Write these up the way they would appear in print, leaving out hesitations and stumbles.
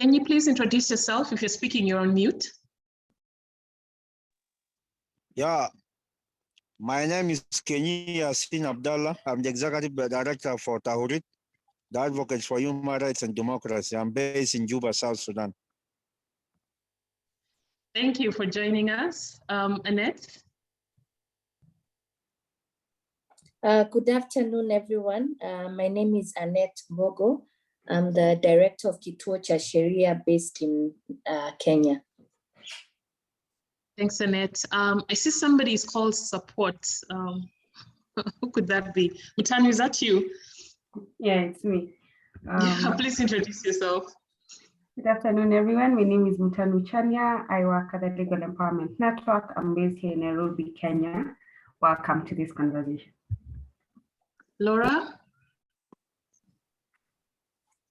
Can you please introduce yourself? If you're speaking, you're on mute. Yeah, my name is Kenyi Yasin Abdallah. I'm the Executive Director for Tahurit, the Advocates for Human Rights and Democracy. I'm based in Juba, South Sudan. Thank you for joining us. Annette? Good afternoon, everyone. My name is Annette Bogo. I'm the Director of Kituo cha Sheria based in Kenya. Thanks, Annette. I see somebody is called support. Who could that be? Mutanu, is that you? Yeah, it's me. Please introduce yourself. Good afternoon, everyone. My name is Mutanu Chania. I work at the Legal Empowerment Network. I'm based here in Nairobi, Kenya. Welcome to this conversation. Laura?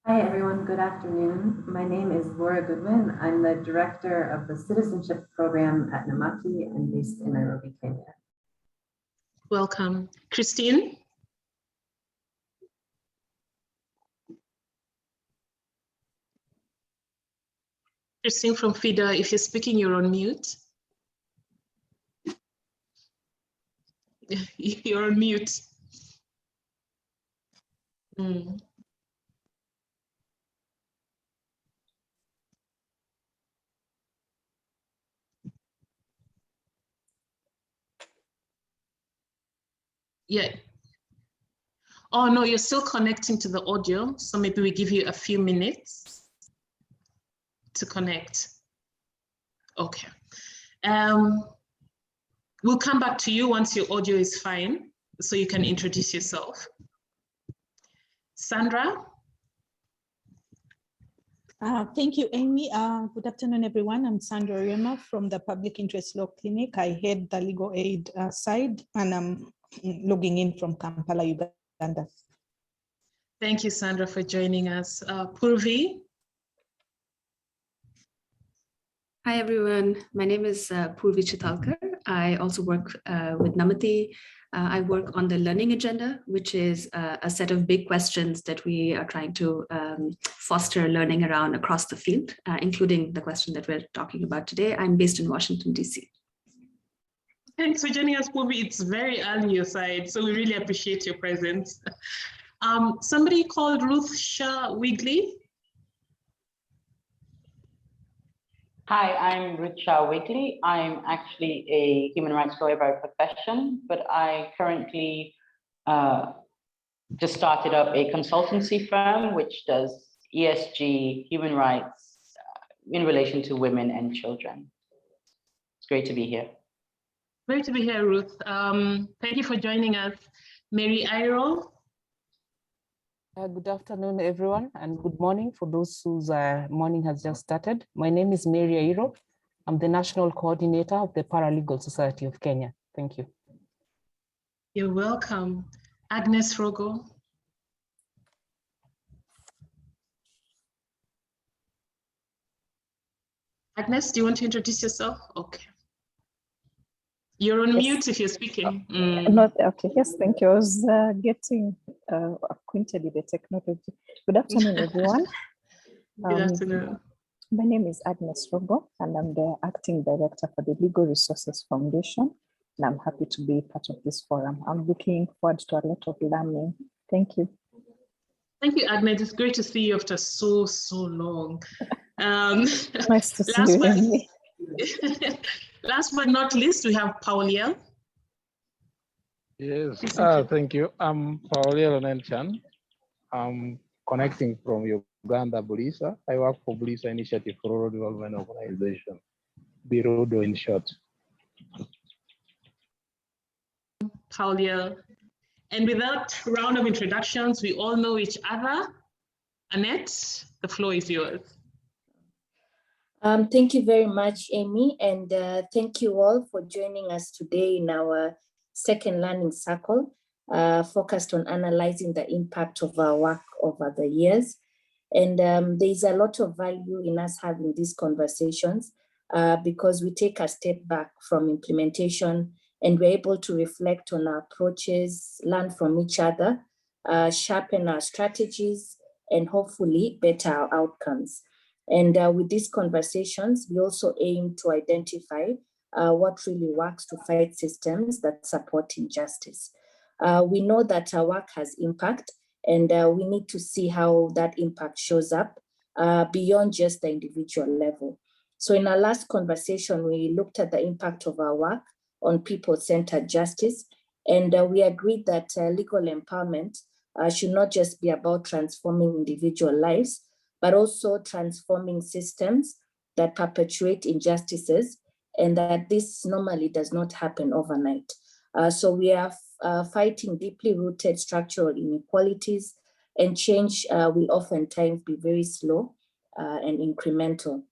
Hi, everyone. Good afternoon. My name is Laura Goodwin. I'm the Director of the Citizenship Program at Namati and based in Nairobi, Kenya. Welcome. Christine? Christine from FIDA, if you're speaking, you're on mute. You're on mute. Yeah. Oh, no, you're still connecting to the audio. So maybe we give you a few minutes to connect. Okay. We'll come back to you once your audio is fine, so you can introduce yourself. Sandra? Thank you, Amy. Good afternoon, everyone. I'm Sandra Rema from the Public Interest Law Clinic. I head the legal aid side, and I'm logging in from Kampala, Uganda. Thank you, Sandra, for joining us. Purvi? Hi, everyone. My name is Purvi Chitalkar. I also work with Namati. I work on the learning agenda, which is a set of big questions that we are trying to foster learning around across the field, including the question that we're talking about today. I'm based in Washington, D.C. Thanks for joining us, Purvi. It's very early your side, so we really appreciate your presence. Somebody called Ruth Shah Wigley. Hi, I'm Ruth Shah Wigley. I'm actually a human rights lawyer by profession, but I currently just started up a consultancy firm which does ESG, human rights in relation to women and children. It's great to be here. Great to be here, Ruth. Thank you for joining us. Mary Iro. Good afternoon, everyone, and good morning for those whose morning has just started. My name is Mary Airo. I'm the National Coordinator of the Paralegal Society of Kenya. Thank you. You're welcome. Agnes Rogo. Agnes, do you want to introduce yourself? Okay. You're on mute if you're speaking. Not okay. Yes, thank you. I was getting acquainted with the technology. Good afternoon, everyone. Good afternoon. My name is Agnes Rogo, and I'm the Acting Director for the Legal Resources Foundation. And I'm happy to be part of this forum. I'm looking forward to a lot of learning. Thank you. Thank you, Agnes. It's great to see you after so long. Nice to see you, Amy. Last but not least, we have Pauliel. Yes, thank you. I'm Pauliel Onenchan. I'm connecting from Uganda, Bulisa. I work for Bulisa Initiative for Rural Development Organization, BIRUDO in short. Pauliel. And with that round of introductions, we all know each other. Annette, the floor is yours. Thank you very much, Amy, and thank you all for joining us today in our second learning circle, focused on analyzing the impact of our work over the years. And there's a lot of value in us having these conversations because we take a step back from implementation and we're able to reflect on our approaches, learn from each other, sharpen our strategies, and hopefully better our outcomes. And with these conversations, we also aim to identify what really works to fight systems that support injustice. We know that our work has impact, and we need to see how that impact shows up beyond just the individual level. So in our last conversation, we looked at the impact of our work on people-centered justice, and we agreed that legal empowerment should not just be about transforming individual lives, but also transforming systems that perpetuate injustices, and that this normally does not happen overnight. So we are fighting deeply rooted structural inequalities, and change will oftentimes be very slow and incremental.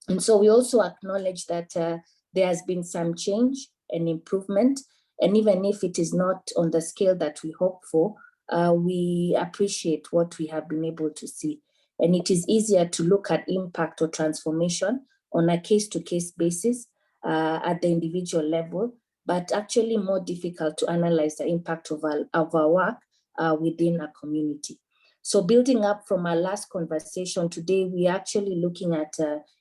And so we also acknowledge that there has been some change and improvement, and even if it is not on the scale that we hope for, we appreciate what we have been able to see. And it is easier to look at impact or transformation on a case-to-case basis at the individual level, but actually more difficult to analyze the impact of our work within a community. So building up from our last conversation today, we are actually looking at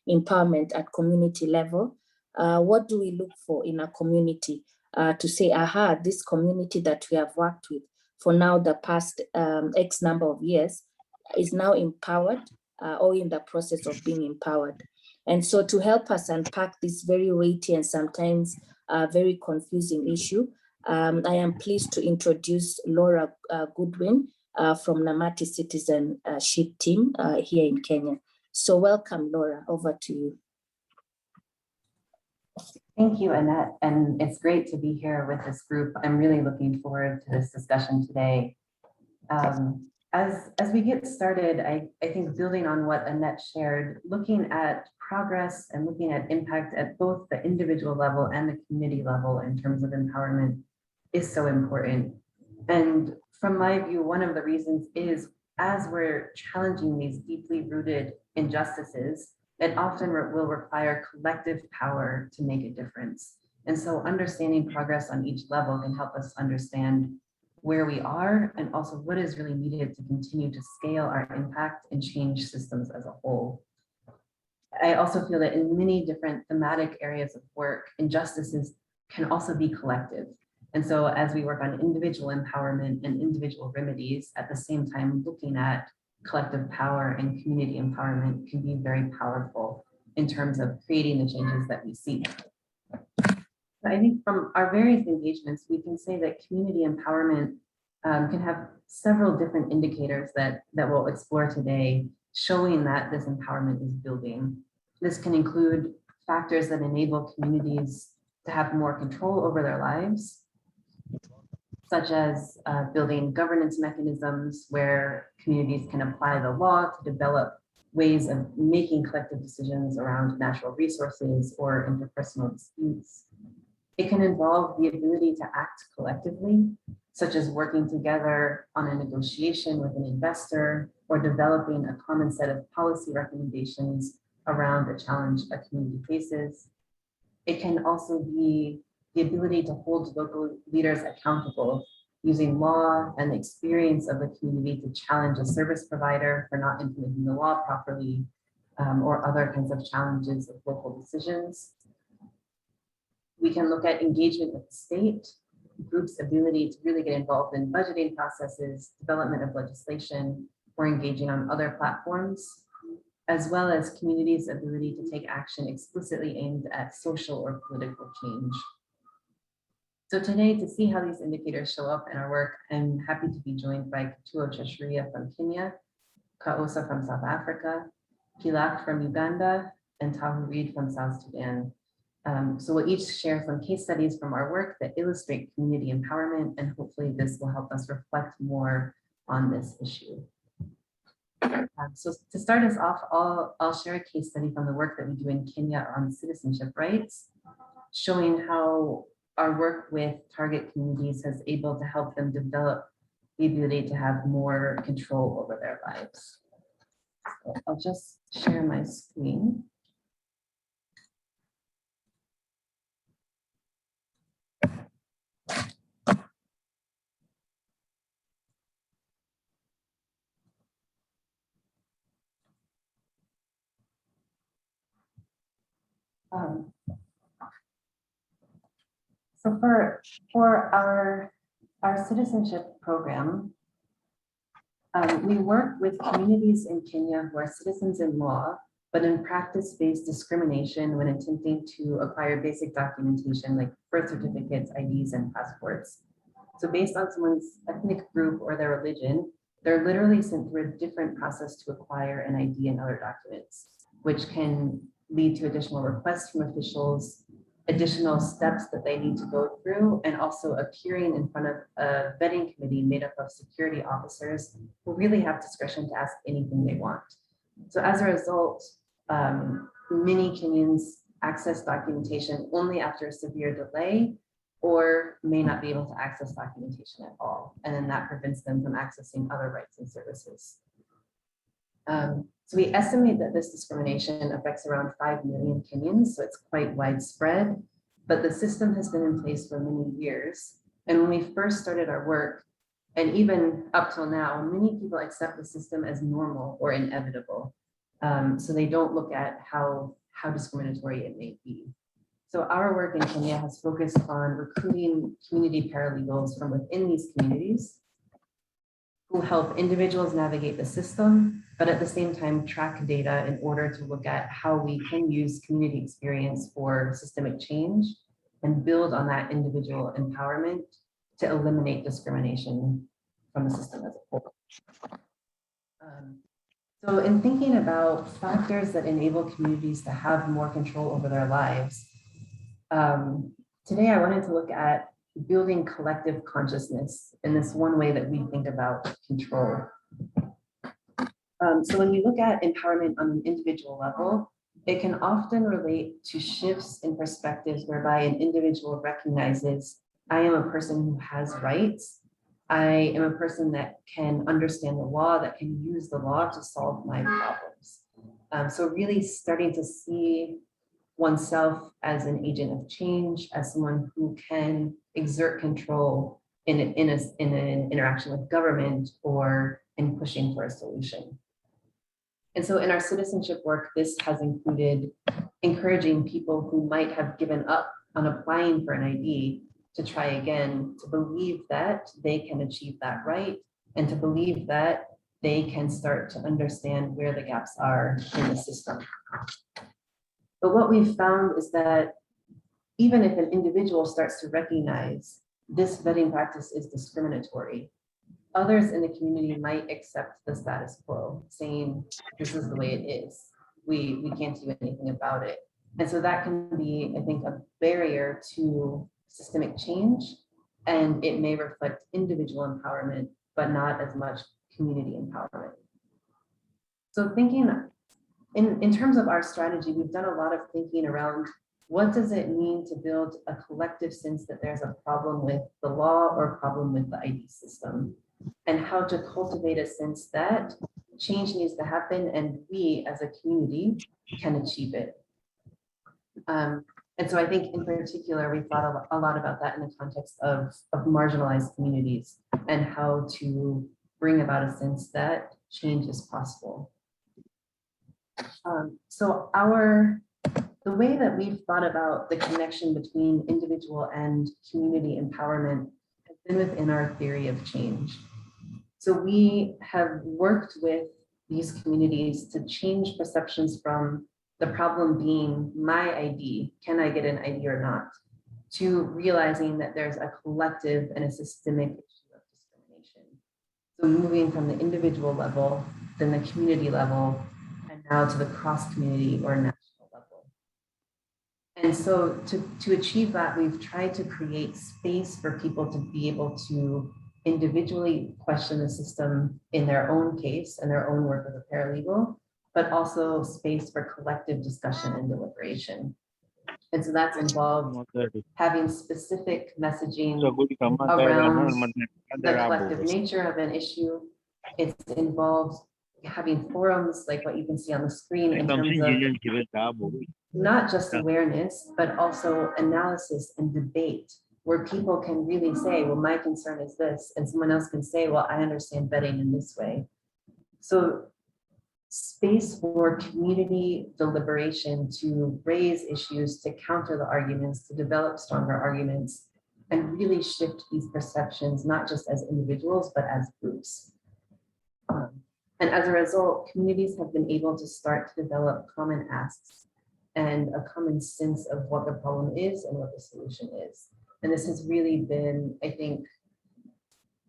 empowerment at community level. What do we look for in a community to say, aha, this community that we have worked with for now the past X number of years is now empowered or in the process of being empowered. And so to help us unpack this very weighty and sometimes very confusing issue, I am pleased to introduce Laura Goodwin from Namati Citizenship Team here in Kenya. So welcome, Laura, over to you. Thank you, Annette, and it's great to be here with this group. I'm really looking forward to this discussion today. As we get started, I think building on what Annette shared, looking at progress and looking at impact at both the individual level and the community level in terms of empowerment is so important. And from my view, one of the reasons is as we're challenging these deeply rooted injustices, it often will require collective power to make a difference. And so understanding progress on each level can help us understand where we are and also what is really needed to continue to scale our impact and change systems as a whole. I also feel that in many different thematic areas of work, injustices can also be collective. And so as we work on individual empowerment and individual remedies, at the same time looking at collective power and community empowerment can be very powerful in terms of creating the changes that we seek. I think from our various engagements, we can say that community empowerment can have several different indicators that we'll explore today, showing that this empowerment is building. This can include factors that enable communities to have more control over their lives, such as building governance mechanisms where communities can apply the law to develop ways of making collective decisions around natural resources or interpersonal disputes. It can involve the ability to act collectively, such as working together on a negotiation with an investor or developing a common set of policy recommendations around a challenge a community faces. It can also be the ability to hold local leaders accountable using law and the experience of the community to challenge a service provider for not implementing the law properly, or other kinds of challenges of local decisions. We can look at engagement with the state, groups' ability to really get involved in budgeting processes, development of legislation, or engaging on other platforms, as well as communities' ability to take action explicitly aimed at social or political change. So today, to see how these indicators show up in our work, I'm happy to be joined by Kituo Cheshuria from Kenya, Kaosa from South Africa, Pilak from Uganda, and Tahu Reid from South Sudan. So we'll each share some case studies from our work that illustrate community empowerment, and hopefully this will help us reflect more on this issue. So to start us off, I'll share a case study from the work that we do in Kenya on citizenship rights, showing how our work with target communities has able to help them develop the ability to have more control over their lives. So I'll just share my screen. So for our citizenship program, we work with communities in Kenya who are citizens in law, but in practice face discrimination when attempting to acquire basic documentation like birth certificates, IDs, and passports. So based on someone's ethnic group or their religion, they're literally sent through a different process to acquire an ID and other documents, which can lead to additional requests from officials, additional steps that they need to go through, and also appearing in front of a vetting committee made up of security officers who really have discretion to ask anything they want. So as a result, many Kenyans access documentation only after a severe delay or may not be able to access documentation at all. And then that prevents them from accessing other rights and services. So we estimate that this discrimination affects around 5 million Kenyans, so it's quite widespread, but the system has been in place for many years. And when we first started our work, and even up till now, many people accept the system as normal or inevitable. So they don't look at how discriminatory it may be. So our work in Kenya has focused on recruiting community paralegals from within these communities who help individuals navigate the system, but at the same time track data in order to look at how we can use community experience for systemic change and build on that individual empowerment to eliminate discrimination from the system as a whole. So in thinking about factors that enable communities to have more control over their lives, today I wanted to look at building collective consciousness in this one way that we think about control. So when we look at empowerment on an individual level, it can often relate to shifts in perspectives whereby an individual recognizes, I am a person who has rights. I am a person that can understand the law, that can use the law to solve my problems. So really starting to see oneself as an agent of change, as someone who can exert control in an interaction with government or in pushing for a solution. And so in our citizenship work, this has included encouraging people who might have given up on applying for an ID to try again, to believe that they can achieve that right, and to believe that they can start to understand where the gaps are in the system. But what we've found is that even if an individual starts to recognize this vetting practice is discriminatory, others in the community might accept the status quo, saying, this is the way it is. We can't do anything about it. And so that can be, I think, a barrier to systemic change, and it may reflect individual empowerment, but not as much community empowerment. So thinking in terms of our strategy, we've done a lot of thinking around what does it mean to build a collective sense that there's a problem with the law or a problem with the ID system, and how to cultivate a sense that change needs to happen and we as a community can achieve it. And so I think in particular, we thought a lot about that in the context of marginalized communities and how to bring about a sense that change is possible. So the way that we've thought about the connection between individual and community empowerment has been within our theory of change. So we have worked with these communities to change perceptions from the problem being my ID, can I get an ID or not, to realizing that there's a collective and a systemic issue of discrimination. So moving from the individual level, then the community level, and now to the cross-community or national level. And so to achieve that, we've tried to create space for people to be able to individually question the system in their own case and their own work as a paralegal, but also space for collective discussion and deliberation. And so that's involved having specific messaging around the collective nature of an issue. It's involved having forums like what you can see on the screen in terms of not just awareness, but also analysis and debate, where people can really say, well, my concern is this, and someone else can say, well, I understand vetting in this way. So space for community deliberation to raise issues, to counter the arguments, to develop stronger arguments, and really shift these perceptions, not just as individuals, but as groups. And as a result, communities have been able to start to develop common asks and a common sense of what the problem is and what the solution is. And this has really been, I think,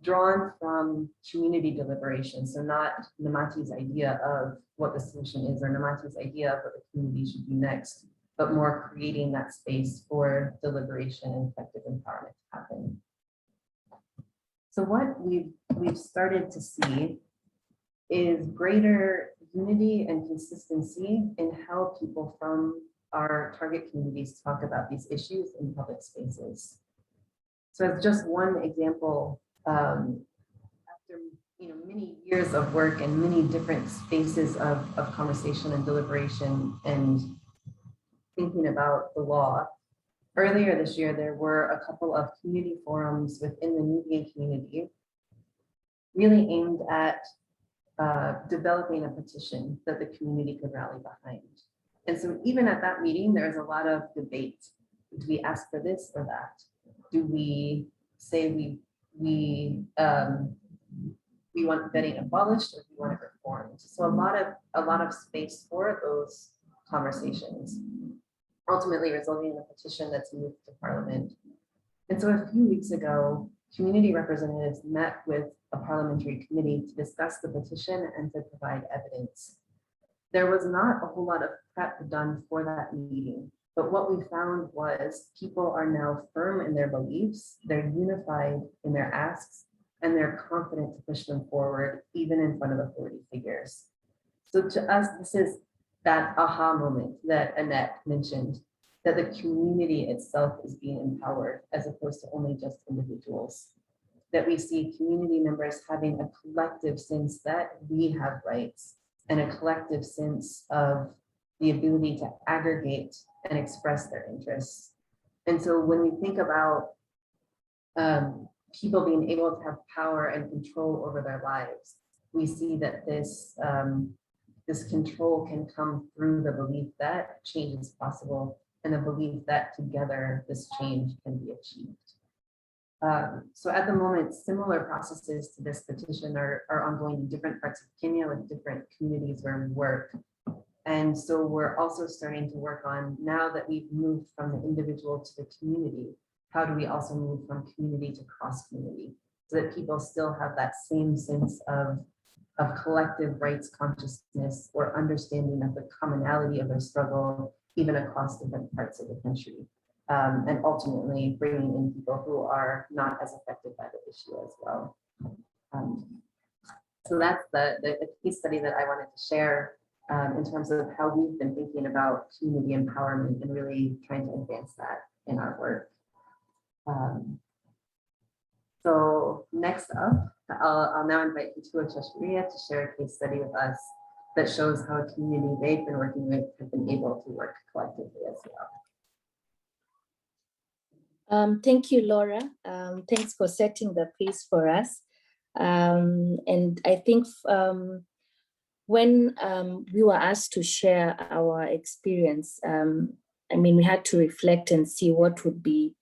drawn from community deliberation. So not Namati's idea of what the solution is or Namati's idea of what the community should do next, but more creating that space for deliberation and effective empowerment to happen. So what we've started to see is greater unity and consistency in how people from our target communities talk about these issues in public spaces. So as just one example, after many years of work and many different spaces of conversation and deliberation and thinking about the law, earlier this year there were a couple of community forums within the Nubian community really aimed at developing a petition that the community could rally behind. And so even at that meeting, there's a lot of debate. Do we ask for this or that? Do we say we want vetting abolished or do we want it reformed? So a lot of space for those conversations, ultimately resulting in a petition that's moved to Parliament. And so a few weeks ago, community representatives met with a parliamentary committee to discuss the petition and to provide evidence. There was not a whole lot of prep done for that meeting, but what we found was people are now firm in their beliefs, they're unified in their asks, and they're confident to push them forward, even in front of authority figures. So to us, this is that aha moment that Annette mentioned, that the community itself is being empowered as opposed to only just individuals. That we see community members having a collective sense that we have rights and a collective sense of the ability to aggregate and express their interests. And so when we think about people being able to have power and control over their lives, we see that this control can come through the belief that change is possible and the belief that together this change can be achieved. So at the moment, similar processes to this petition are ongoing in different parts of Kenya with different communities where we work. And so we're also starting to work on, now that we've moved from the individual to the community, how do we also move from community to cross community so that people still have that same sense of collective rights consciousness or understanding of the commonality of their struggle, even across different parts of the country. And ultimately bringing in people who are not as affected by the issue as well. So that's the case study that I wanted to share in terms of how we've been thinking about community empowerment and really trying to advance that in our work. So next up, I'll now invite Ketua Cheshuria to share a case study with us that shows how a community they've been working with have been able to work collectively as well. Thank you, Laura. Thanks for setting the pace for us. And I think when we were asked to share our experience, I mean, we had to reflect and see what would be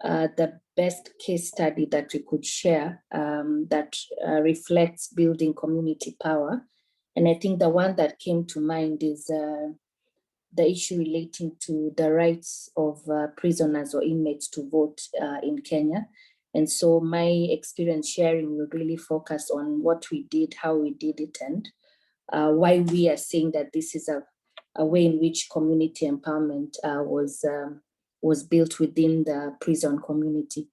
the best case study that we could share that reflects building community power. And I think the one that came to mind is the issue relating to the rights of prisoners or inmates to vote in Kenya. And so my experience sharing will really focus on what we did, how we did it, and why we are saying that this is a way in which community empowerment was built within the prison community.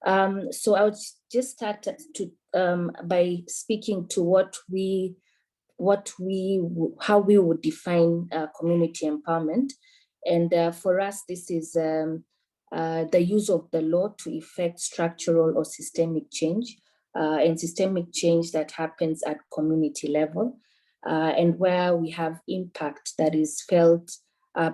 So I would just start by speaking to how we would define community empowerment. And for us, this is the use of the law to effect structural or systemic change, and systemic change that happens at community level, and where we have impact that is felt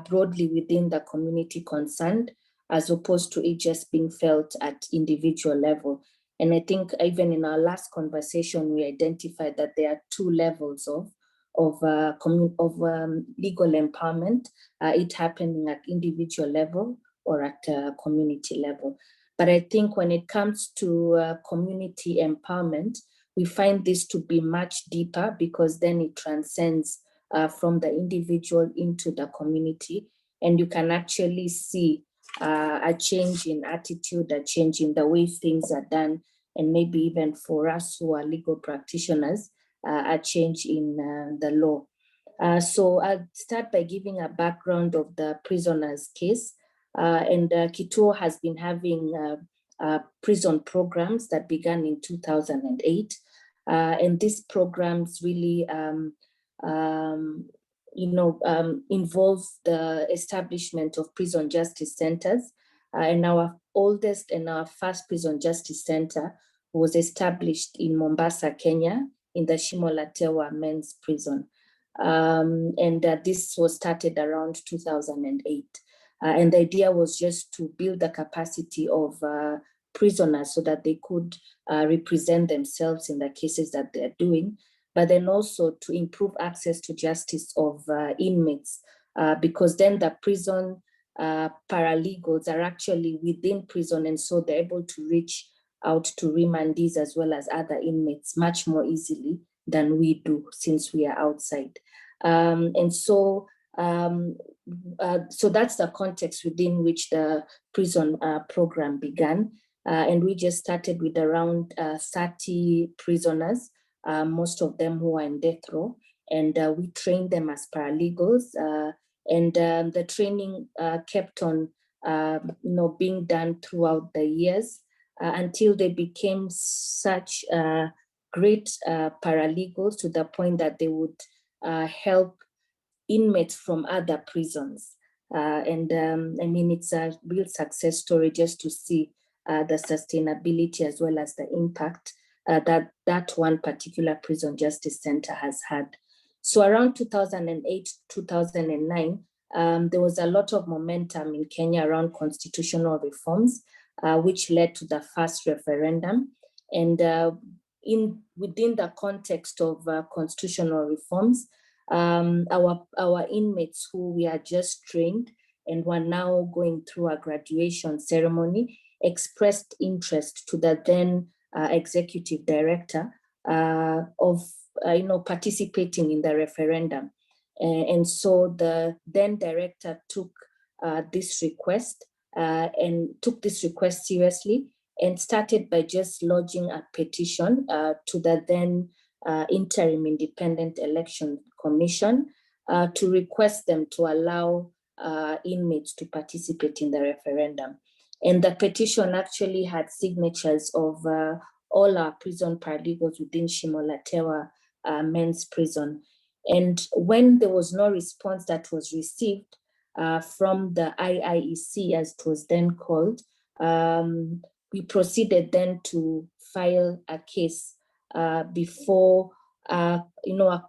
broadly within the community concerned, as opposed to it just being felt at individual level. And I think even in our last conversation, we identified that there are two levels of legal empowerment, it happening at individual level or at community level. But I think when it comes to community empowerment, we find this to be much deeper, because then it transcends from the individual into the community. And you can actually see a change in attitude, a change in the way things are done, and maybe even for us who are legal practitioners, a change in the law. So I'll start by giving a background of the prisoners case. And Kituo has been having prison programs that began in 2008. And these programs really involve the establishment of prison justice centers. And our oldest and our first prison justice center was established in Mombasa, Kenya, in the Shimo la Tewa men's prison. And this was started around 2008. And the idea was just to build the capacity of prisoners so that they could represent themselves in the cases that they're doing, but then also to improve access to justice of inmates, because then the prison paralegals are actually within prison, and so they're able to reach out to remandees as well as other inmates much more easily than we do, since we are outside. So that's the context within which the prison program began. And we just started with around 30 prisoners, most of them who are in death row. And we trained them as paralegals. And the training kept on being done throughout the years until they became such great paralegals, to the point that they would help inmates from other prisons. I mean, it's a real success story just to see the sustainability as well as the impact that one particular prison justice center has had. So around 2008, 2009, there was a lot of momentum in Kenya around constitutional reforms, which led to the first referendum. And within the context of constitutional reforms, our inmates who we had just trained and were now going through a graduation ceremony expressed interest to the then executive director of participating in the referendum. And so the then director took this request seriously, and started by just lodging a petition to the then Interim Independent Election Commission to request them to allow inmates to participate in the referendum. And the petition actually had signatures of all our prison paralegals within Shimo la Tewa men's prison. And when there was no response that was received from the IIEC, as it was then called, we proceeded then to file a case before a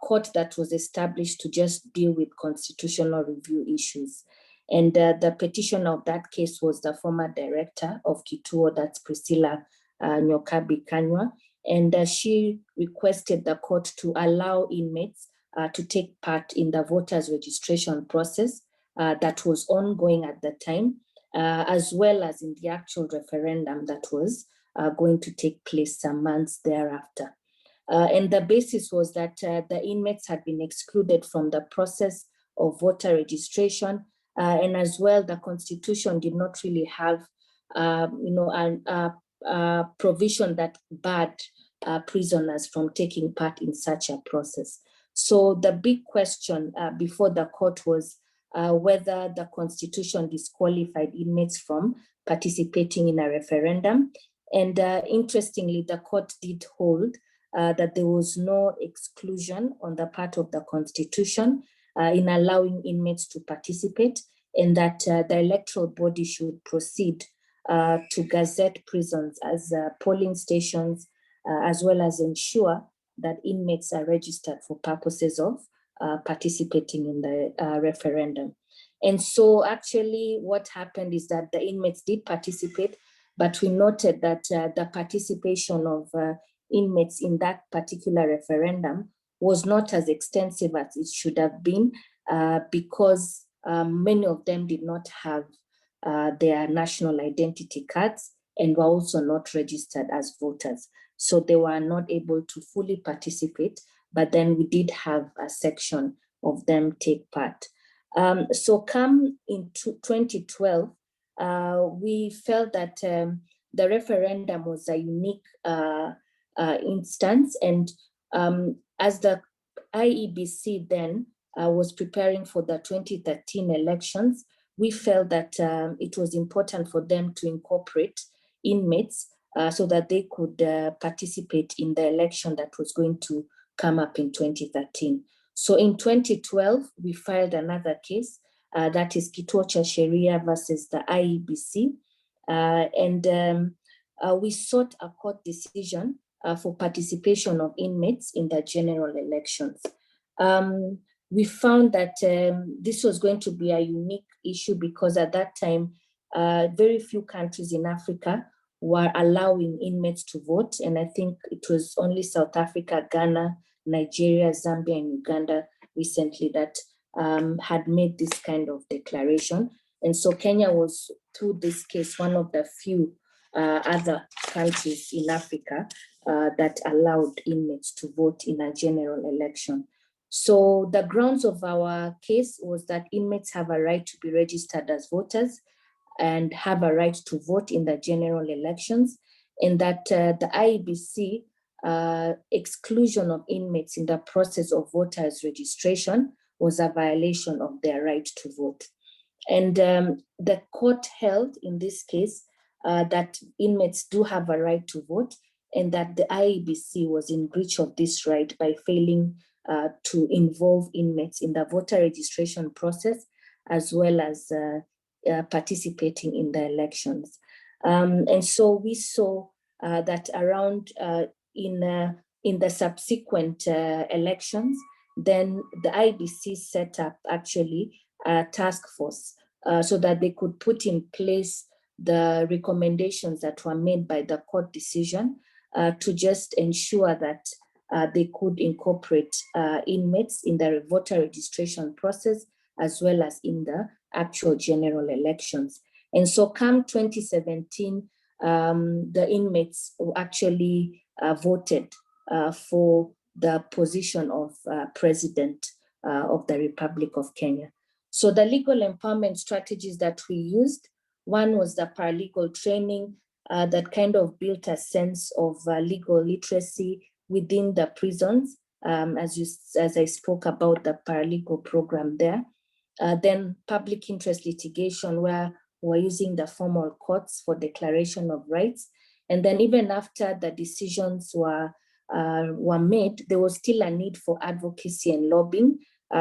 court that was established to just deal with constitutional review issues. And the petitioner of that case was the former director of Kituo, that's Priscilla Nyokabi Kanywa. And she requested the court to allow inmates to take part in the voters registration process that was ongoing at the time, as well as in the actual referendum that was going to take place some months thereafter. And the basis was that the inmates had been excluded from the process of voter registration, and as well, the Constitution did not really have, a provision that barred prisoners from taking part in such a process. So the big question before the court was whether the Constitution disqualified inmates from participating in a referendum. And interestingly, the court did hold that there was no exclusion on the part of the Constitution in allowing inmates to participate, and that the electoral body should proceed to gazette prisons as polling stations, as well as ensure that inmates are registered for purposes of participating in the referendum. And so actually what happened is that the inmates did participate, but we noted that the participation of inmates in that particular referendum was not as extensive as it should have been because many of them did not have their national identity cards and were also not registered as voters. So they were not able to fully participate, but then we did have a section of them take part. So come into 2012, we felt that the referendum was a unique instance, and as the IEBC then was preparing for the 2013 elections, we felt that it was important for them to incorporate inmates so that they could participate in the election that was going to come up in 2013. So in 2012, we filed another case, that is Kituo cha Sheria versus the IEBC. We sought a court decision for participation of inmates in the general elections. We found that this was going to be a unique issue because at that time, very few countries in Africa were allowing inmates to vote. And I think it was only South Africa, Ghana, Nigeria, Zambia, and Uganda recently that had made this kind of declaration. And so Kenya was, through this case, one of the few other countries in Africa that allowed inmates to vote in a general election. So the grounds of our case was that inmates have a right to be registered as voters and have a right to vote in the general elections, and that the IEBC exclusion of inmates in the process of voters registration was a violation of their right to vote. And the court held in this case that inmates do have a right to vote, and that the IEBC was in breach of this right by failing to involve inmates in the voter registration process, as well as participating in the elections. And so we saw that around in the subsequent elections, then the IEBC set up actually a task force so that they could put in place the recommendations that were made by the court decision to just ensure that they could incorporate inmates in the voter registration process as well as in the actual general elections. And so come 2017, the inmates actually voted for the position of President of the Republic of Kenya. So the legal empowerment strategies that we used, one was the paralegal training that kind of built a sense of legal literacy within the prisons, as I spoke about the paralegal program there. Then public interest litigation, where we're using the formal courts for declaration of rights. And then even after the decisions were made, there was still a need for advocacy and lobbying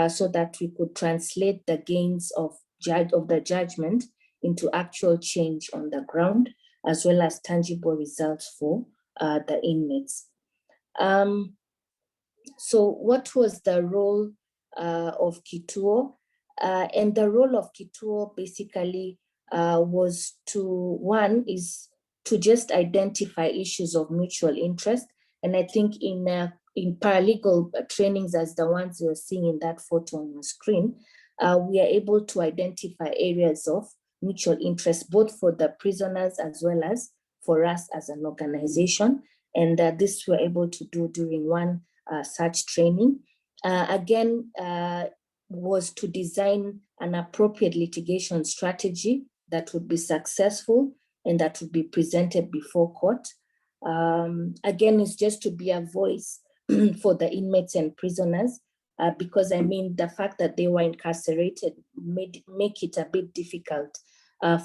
so that we could translate the gains of the judgment into actual change on the ground, as well as tangible results for the inmates. So what was the role of Kituo? And the role of Kituo basically was to just identify issues of mutual interest. And I think in paralegal trainings, as the ones you're seeing in that photo on your screen, we are able to identify areas of mutual interest, both for the prisoners as well as for us as an organization. And this we're able to do during one such training. Again, was to design an appropriate litigation strategy that would be successful and that would be presented before court. Again, it's just to be a voice for the inmates and prisoners, because I mean, the fact that they were incarcerated make it a bit difficult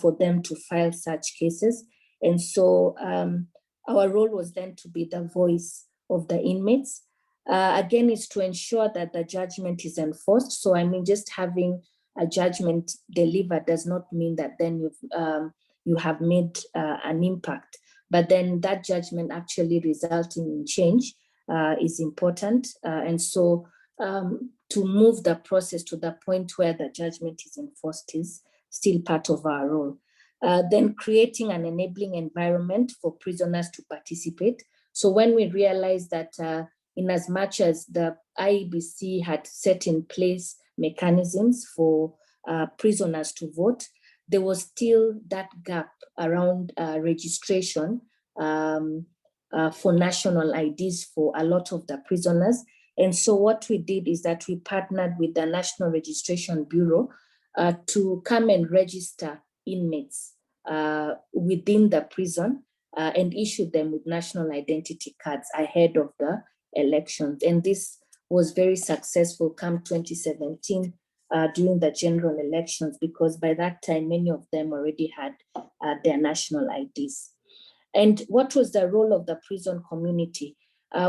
for them to file such cases. And so our role was then to be the voice of the inmates. Again, is to ensure that the judgment is enforced. So I mean, just having a judgment delivered does not mean that then you have made an impact, but then that judgment actually resulting in change is important. And so to move the process to the point where the judgment is enforced is still part of our role. Then creating an enabling environment for prisoners to participate. So when we realize that in as much as the IEBC had set in place mechanisms for prisoners to vote, there was still that gap around registration for national IDs for a lot of the prisoners. And so what we did is that we partnered with the National Registration Bureau to come and register inmates within the prison and issue them with national identity cards ahead of the elections. And this was very successful come 2017 during the general elections, because by that time, many of them already had their national IDs. And what was the role of the prison community?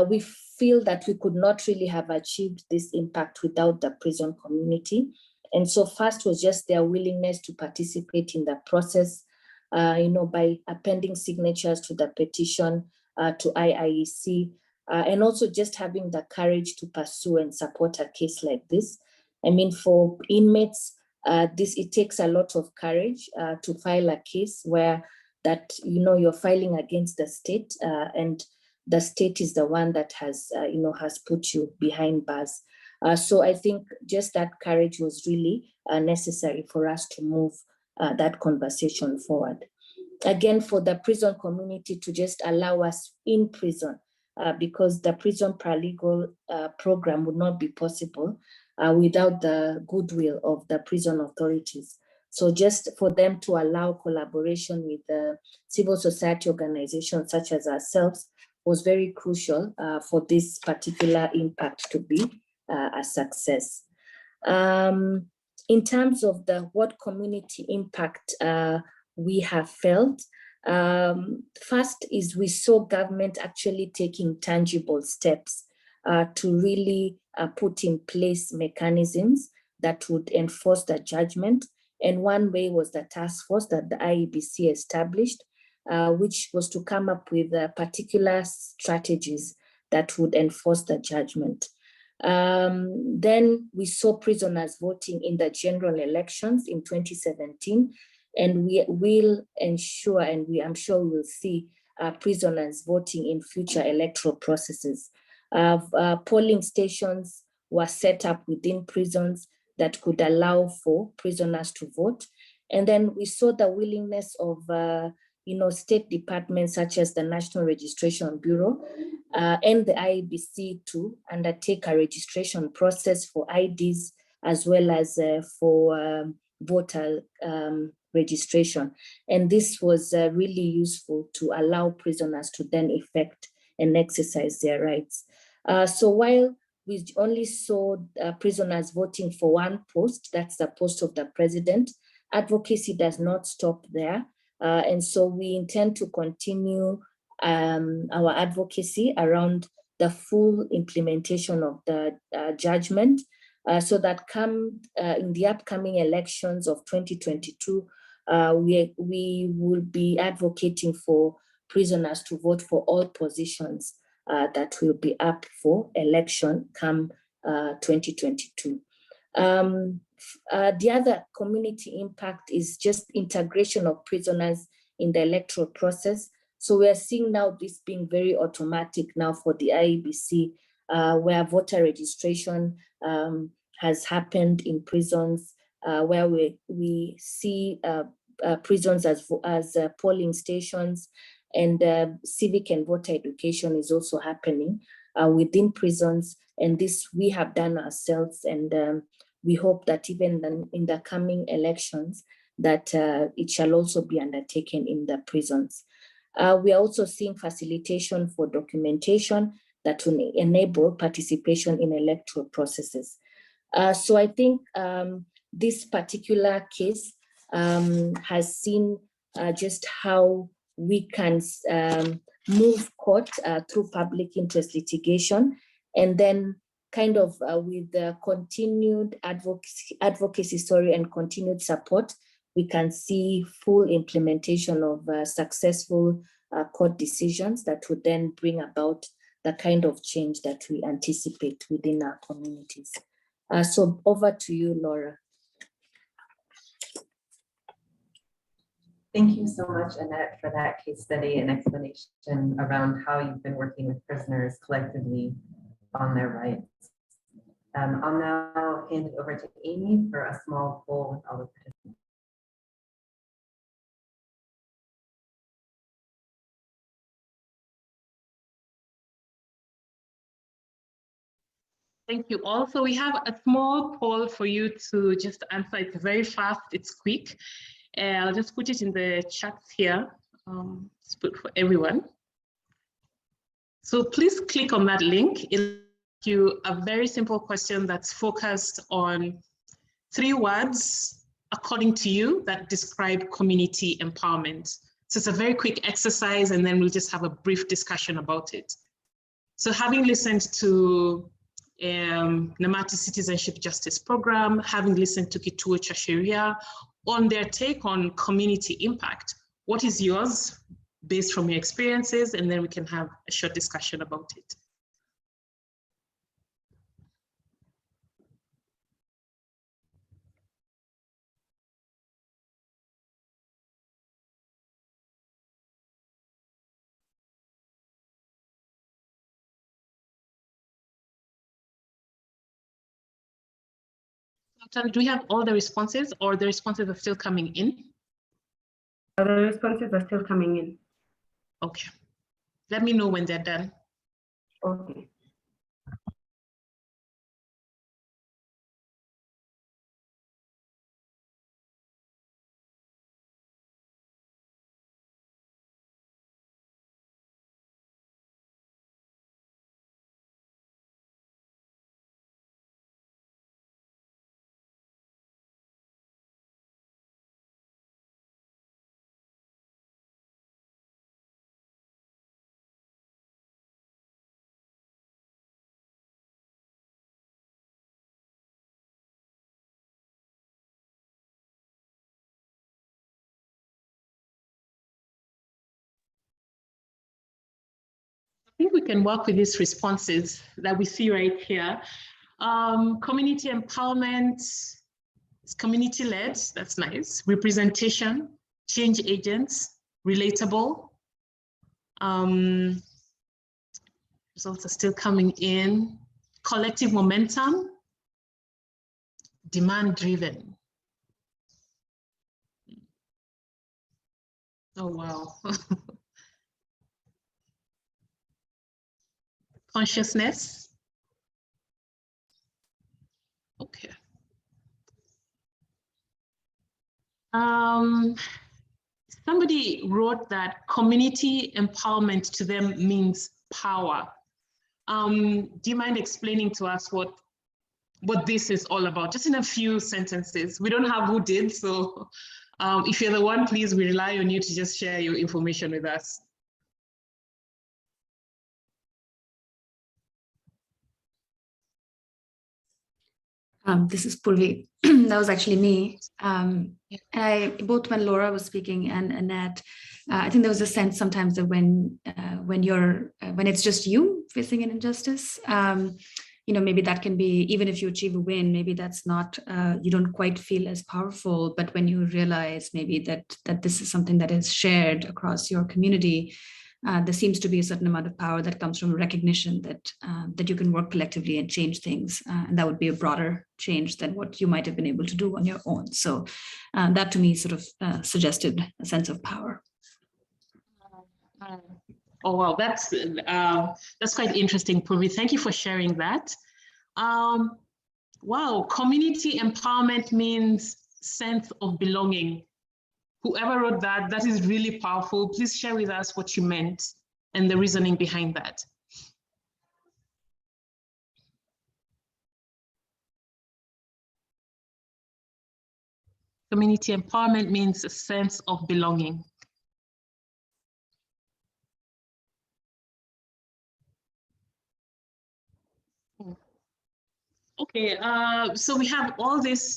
We feel that we could not really have achieved this impact without the prison community. And so first was just their willingness to participate in the process, by appending signatures to the petition to IIEC, and also just having the courage to pursue and support a case like this. I mean, for inmates, it takes a lot of courage to file a case where that, you're filing against the state, and the state is the one that has put you behind bars. So I think just that courage was really necessary for us to move that conversation forward. Again, for the prison community to just allow us in prison, because the prison paralegal program would not be possible without the goodwill of the prison authorities. So just for them to allow collaboration with civil society organizations such as ourselves was very crucial for this particular impact to be a success. In terms of what community impact we have felt, first is we saw government actually taking tangible steps to really put in place mechanisms that would enforce the judgment. And one way was the task force that the IEBC established, which was to come up with particular strategies that would enforce the judgment. Then we saw prisoners voting in the general elections in 2017, and we will ensure, and I'm sure we'll see prisoners voting in future electoral processes. Polling stations were set up within prisons that could allow for prisoners to vote. And then we saw the willingness of state departments such as the National Registration Bureau and the IEBC to undertake a registration process for IDs as well as for voter registration. And this was really useful to allow prisoners to then effect and exercise their rights. So while we only saw prisoners voting for one post, that's the post of the president, advocacy does not stop there. And so we intend to continue our advocacy around the full implementation of the judgment so that in the upcoming elections of 2022, we will be advocating for prisoners to vote for all positions that will be up for election come 2022. The other community impact is just integration of prisoners in the electoral process. So we are seeing now this being very automatic now for the IEBC, where voter registration has happened in prisons, where we see prisons as polling stations, and civic and voter education is also happening within prisons. And this we have done ourselves, and we hope that even in the coming elections, that it shall also be undertaken in the prisons. We are also seeing facilitation for documentation that will enable participation in electoral processes. So I think this particular case has seen just how we can move court through public interest litigation, and then kind of with the continued advocacy, and continued support, we can see full implementation of successful court decisions that would then bring about the kind of change that we anticipate within our communities. So over to you, Laura. Thank you so much, Annette, for that case study and explanation around how you've been working with prisoners collectively on their rights. I'll now hand it over to Amy for a small poll with all the participants. Thank you all. So we have a small poll for you to just answer. It's very fast, it's quick. I'll just put it in the chats here. It's put for everyone. So please click on that link. It'll give you a very simple question that's focused on 3 words, according to you, that describe community empowerment. So it's a very quick exercise, and then we'll just have a brief discussion about it. So having listened to Namati Citizenship Justice Program, having listened to Kituo cha Sheria on their take on community impact, what is yours based from your experiences? And then we can have a short discussion about it. Do we have all the responses, or the responses are still coming in? The responses are still coming in. Okay. Let me know when they're done. Okay. I think we can work with these responses that we see right here. Community empowerment is community-led, that's nice. Representation, change agents, relatable. Results are still coming in. Collective momentum, demand-driven. Oh, wow. Consciousness. Okay. Somebody wrote that community empowerment to them means power. Do you mind explaining to us what this is all about? Just in a few sentences. We don't have who did, so if you're the one, please, we rely on you to just share your information with us. This is Purvi. That was actually me. Both when Laura was speaking and Annette, I think there was a sense sometimes that when it's just you facing an injustice, maybe that can be, even if you achieve a win, maybe that's not, you don't quite feel as powerful. But when you realize maybe that this is something that is shared across your community, there seems to be a certain amount of power that comes from recognition that you can work collectively and change things. And that would be a broader change than what you might have been able to do on your own. So that to me sort of suggested a sense of power. Oh, wow, that's quite interesting, Purvi. Thank you for sharing that. Wow, community empowerment means sense of belonging. Whoever wrote that, that is really powerful. Please share with us what you meant and the reasoning behind that. Community empowerment means a sense of belonging. Okay, so we have all these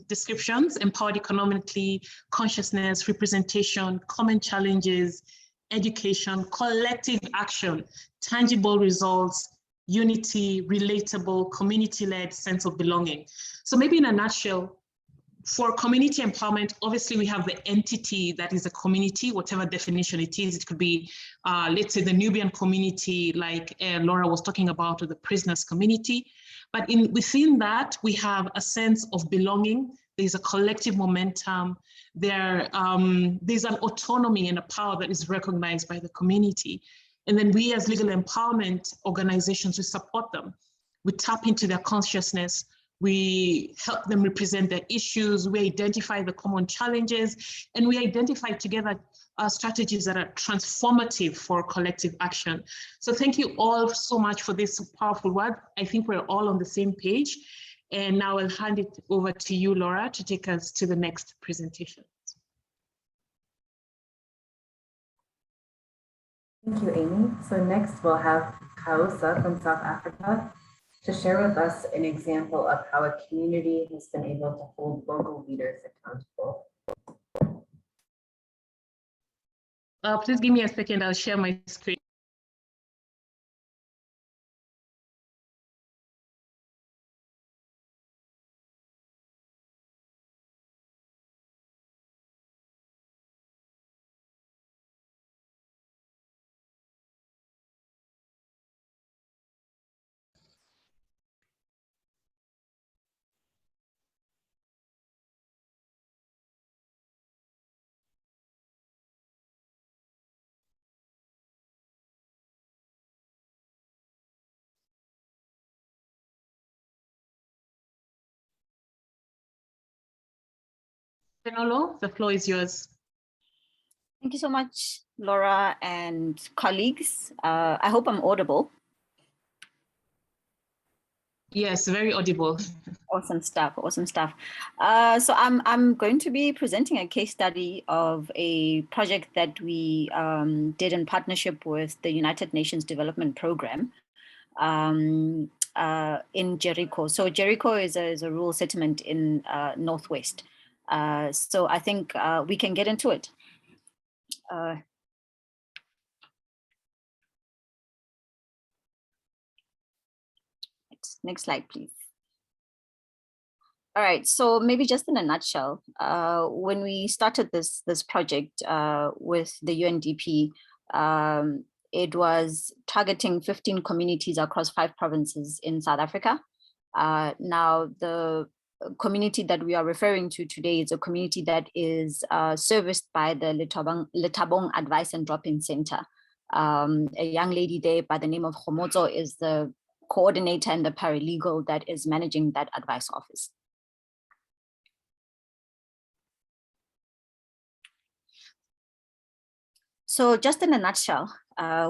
descriptions: empowered economically, consciousness, representation, common challenges, education, collective action, tangible results, unity, relatable, community-led sense of belonging. So maybe in a nutshell, For community empowerment, obviously we have the entity that is a community, whatever definition it is. It could be, let's say, the Nubian community, like Laura was talking about, or the prisoners community. But within that, we have a sense of belonging. There's a collective momentum. There's an autonomy and a power that is recognized by the community. And then we as legal empowerment organizations, we support them. We tap into their consciousness. We help them represent their issues. We identify the common challenges, and we identify together strategies that are transformative for collective action. So thank you all so much for this powerful work. I think we're all on the same page. And now I'll hand it over to you, Laura, to take us to the next presentation. Thank you, Amy. So next we'll have Kausa from South Africa to share with us an example of how a community has been able to hold local leaders accountable. Please give me a second, I'll share my screen. Fenolo, the floor is yours. Thank you so much, Laura and colleagues. I hope I'm audible. Yes, very audible. Awesome stuff, awesome stuff. So I'm going to be presenting a case study of a project that we did in partnership with the United Nations Development Program in Jericho. So Jericho is a rural settlement in Northwest. So I think we can get into it. Next slide, please. All right, so maybe just in a nutshell, when we started this project with the UNDP, it was targeting 15 communities across 5 provinces in South Africa. Now, the community that we are referring to today is a community that is serviced by the Lethabong Advice and Drop-in Center. A young lady there by the name of Khomotso is the coordinator and the paralegal that is managing that advice office. So just in a nutshell,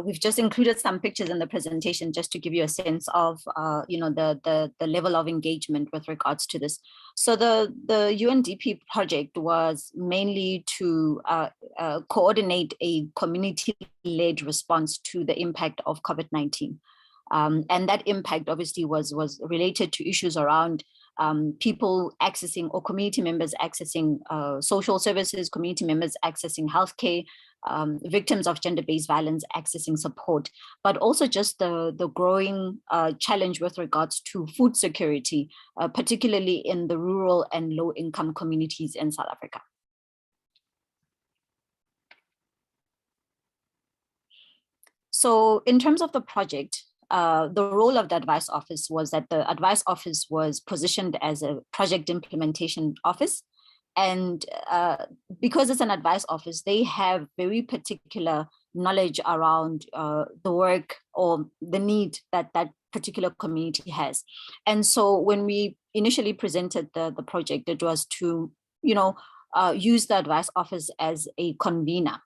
we've just included some pictures in the presentation just to give you a sense of the level of engagement with regards to this. So the UNDP project was mainly to coordinate a community-led response to the impact of COVID-19. And that impact obviously was related to issues around people accessing, or community members accessing social services, community members accessing healthcare, victims of gender-based violence accessing support, but also just the growing challenge with regards to food security, particularly in the rural and low-income communities in South Africa. So in terms of the project, the role of the advice office was that the advice office was positioned as a project implementation office. And because it's an advice office, they have very particular knowledge around the work or the need that that particular community has. And so when we initially presented the project, it was to, use the advice office as a convener.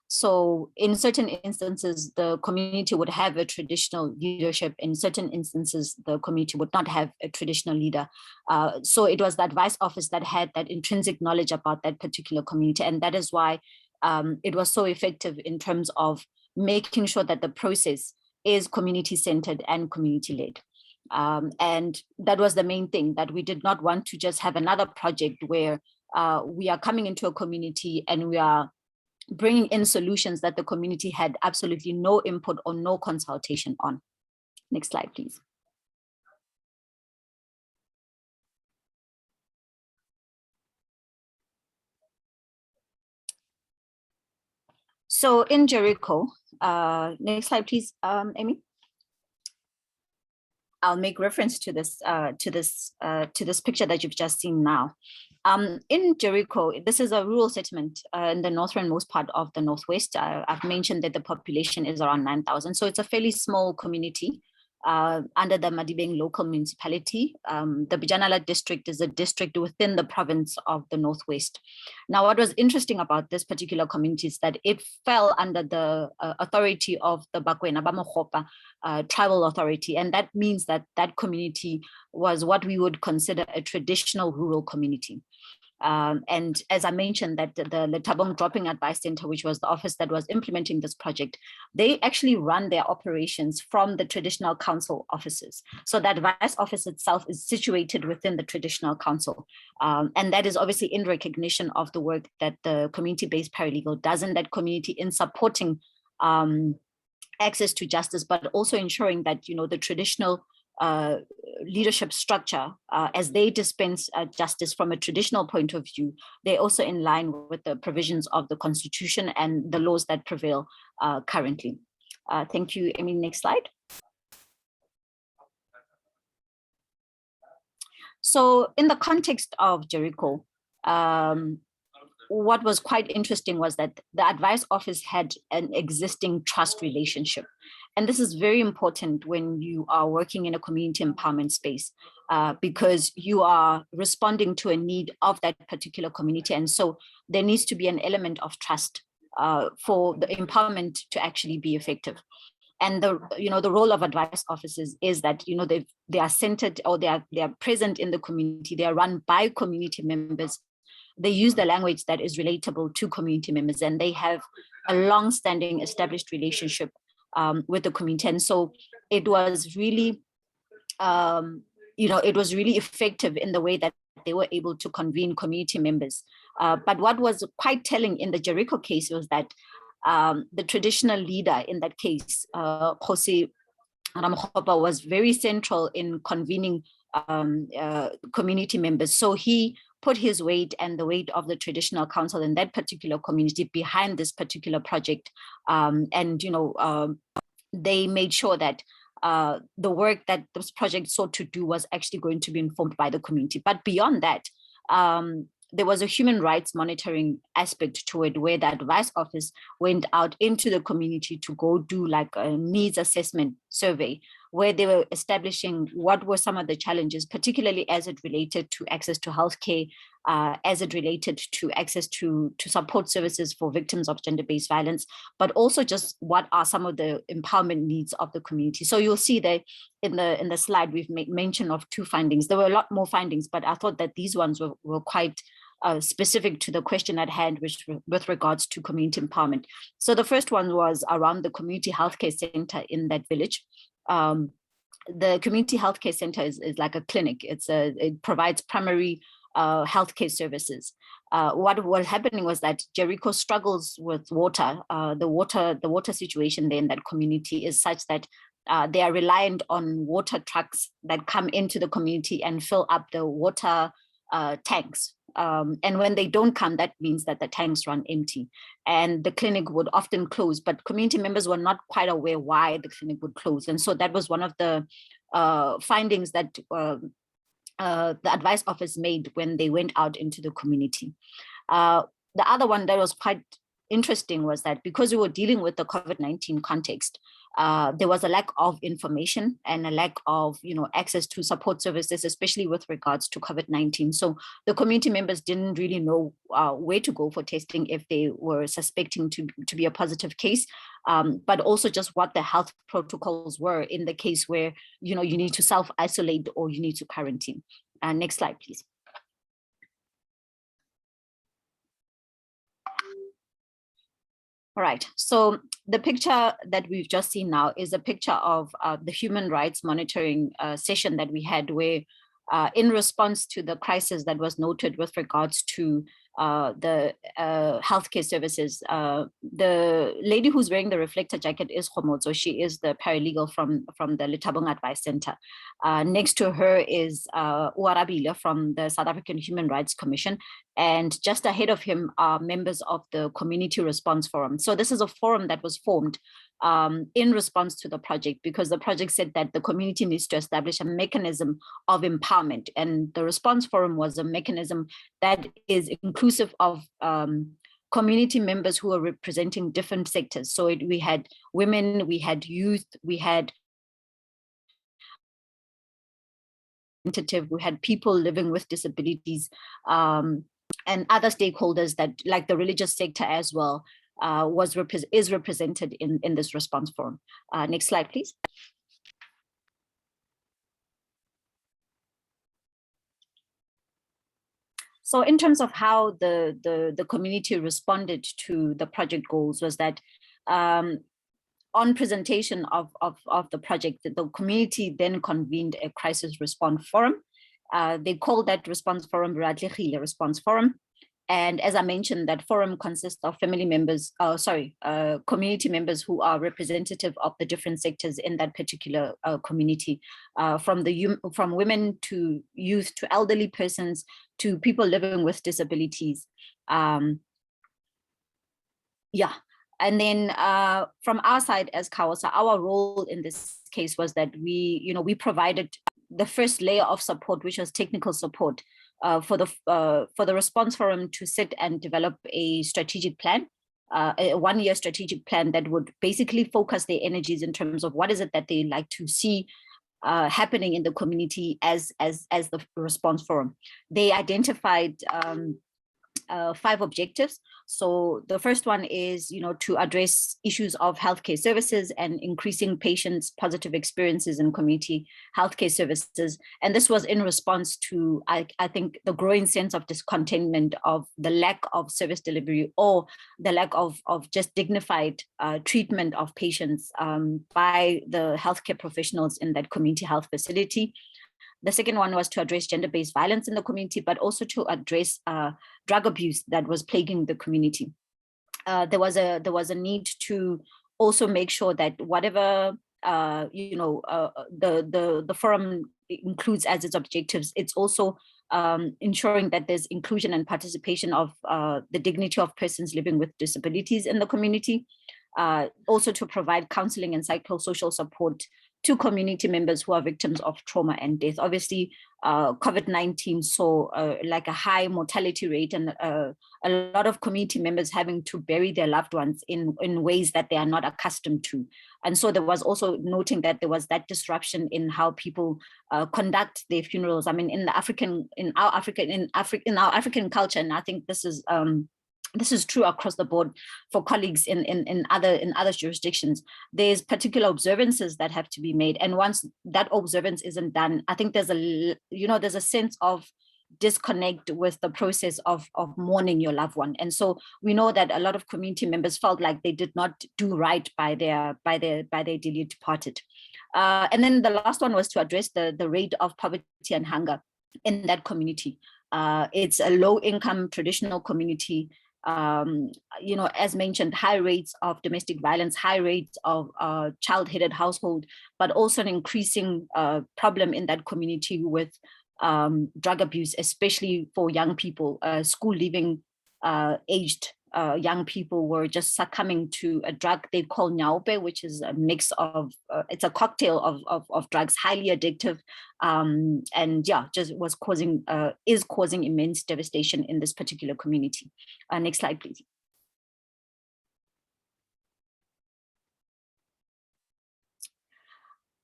So in certain instances, the community would have a traditional leadership. In certain instances, the community would not have a traditional leader. So it was the advice office that had that intrinsic knowledge about that particular community. And that is why it was so effective in terms of making sure that the process is community-centered and community-led. And that was the main thing, that we did not want to just have another project where we are coming into a community and we are bringing in solutions that the community had absolutely no input or no consultation on. Next slide, please. So in Jericho, next slide, please, Amy. I'll make reference to this picture that you've just seen now. In Jericho, this is a rural settlement in the northernmost part of the Northwest. I've mentioned that the population is around 9,000. So it's a fairly small community under the Madibeng local municipality. The Bijanala district is a district within the province of the Northwest. Now, what was interesting about this particular community is that it fell under the authority of the Bakwena Bamogopa tribal authority. And that means that that community was what we would consider a traditional rural community. And as I mentioned, that the Lethabong Dropping Advice Center, which was the office that was implementing this project, they actually run their operations from the traditional council offices. So that advice office itself is situated within the traditional council. And that is obviously in recognition of the work that the community-based paralegal does in that community in supporting access to justice, but also ensuring that, you know, the traditional leadership structure, as they dispense justice from a traditional point of view, they're also in line with the provisions of the Constitution and the laws that prevail currently. Thank you, Amy. Next slide. So in the context of Jericho, what was quite interesting was that the advice office had an existing trust relationship. And this is very important when you are working in a community empowerment space, because you are responding to a need of that particular community. And so there needs to be an element of trust for the empowerment to actually be effective. And the role of advice offices is that, you know, they are centered, or they are present in the community. They are run by community members. They use the language that is relatable to community members, and they have a long-standing established relationship with the community. And so it was really, it was really effective in the way that they were able to convene community members. But what was quite telling in the Jericho case was that the traditional leader in that case, Jose Ramogopa, was very central in convening community members. So he put his weight and the weight of the traditional council in that particular community behind this particular project. They made sure that the work that this project sought to do was actually going to be informed by the community. But beyond that, there was a human rights monitoring aspect to it, where the advice office went out into the community to go do like a needs assessment survey, where they were establishing what were some of the challenges, particularly as it related to access to healthcare, as it related to access to support services for victims of gender-based violence, but also just what are some of the empowerment needs of the community. So you'll see that in the slide, we've made mention of 2 findings. There were a lot more findings, but I thought that these ones were quite specific to the question at hand, which with regards to community empowerment. So the first one was around the community healthcare center in that village. The community healthcare center is like a clinic. It provides primary healthcare services. What was happening was that Jericho struggles with water. The water situation there in that community is such that they are reliant on water trucks that come into the community and fill up the water tanks. And when they don't come, that means that the tanks run empty, and the clinic would often close, but community members were not quite aware why the clinic would close. And so that was one of the findings that the advice office made when they went out into the community. The other one that was quite interesting was that because we were dealing with the COVID-19 context, there was a lack of information and a lack of access to support services, especially with regards to COVID-19. So the community members didn't really know where to go for testing if they were suspecting to be a positive case, but also just what the health protocols were in the case where you need to self-isolate or you need to quarantine. Next slide, please. All right, so the picture that we've just seen now is a picture of the human rights monitoring session that we had, where in response to the crisis that was noted with regards to the healthcare services. The lady who's wearing the reflector jacket is Khomozo. She is the paralegal from the Lethabong Advice Center. Next to her is Uarabile from the South African Human Rights Commission. And just ahead of him are members of the Community Response Forum. So this is a forum that was formed in response to the project, because the project said that the community needs to establish a mechanism of empowerment. And the Response Forum was a mechanism that is inclusive of community members who are representing different sectors. So we had women, we had youth, we had people living with disabilities, and other stakeholders that, like the religious sector as well, is represented in this response forum. Next slide, please. So in terms of how the community responded to the project goals was that on presentation of the project, the community then convened a crisis response forum. They called that response forum Radlegile Response Forum. And as I mentioned, that forum consists of family members, community members who are representative of the different sectors in that particular community, from women to youth to elderly persons to people living with disabilities. And then from our side as CAWASA, our role in this case was that we provided the first layer of support, which was technical support, for the response forum to sit and develop a strategic plan, a one-year strategic plan that would basically focus their energies in terms of what is it that they like to see happening in the community as the response forum. They identified 5 objectives. So the first one is, to address issues of healthcare services and increasing patients' positive experiences in community healthcare services. And this was in response to, I think, the growing sense of discontentment of the lack of service delivery or the lack of just dignified treatment of patients by the healthcare professionals in that community health facility. The second one was to address gender-based violence in the community, but also to address drug abuse that was plaguing the community. There was a need to also make sure that whatever the forum includes as its objectives, it's also ensuring that there's inclusion and participation of the dignity of persons living with disabilities in the community. Also to provide counseling and psychosocial support to community members who are victims of trauma and death. Obviously, COVID-19 saw like a high mortality rate and a lot of community members having to bury their loved ones in ways that they are not accustomed to. And so there was also noting that there was that disruption in how people conduct their funerals. I mean, in our African culture, and I think this is true across the board for colleagues in other jurisdictions. There's particular observances that have to be made, and once that observance isn't done, I think there's a sense of disconnect with the process of mourning your loved one. And so we know that a lot of community members felt like they did not do right by their dearly departed. And then the last one was to address the rate of poverty and hunger in that community. It's a low-income traditional community. As mentioned, high rates of domestic violence, high rates of child-headed household, but also an increasing problem in that community with drug abuse, especially for young people. School-leaving aged young people were just succumbing to a drug they call Nyaope, which is a mix of, it's a cocktail of drugs, highly addictive, and just is causing immense devastation in this particular community. Next slide, please.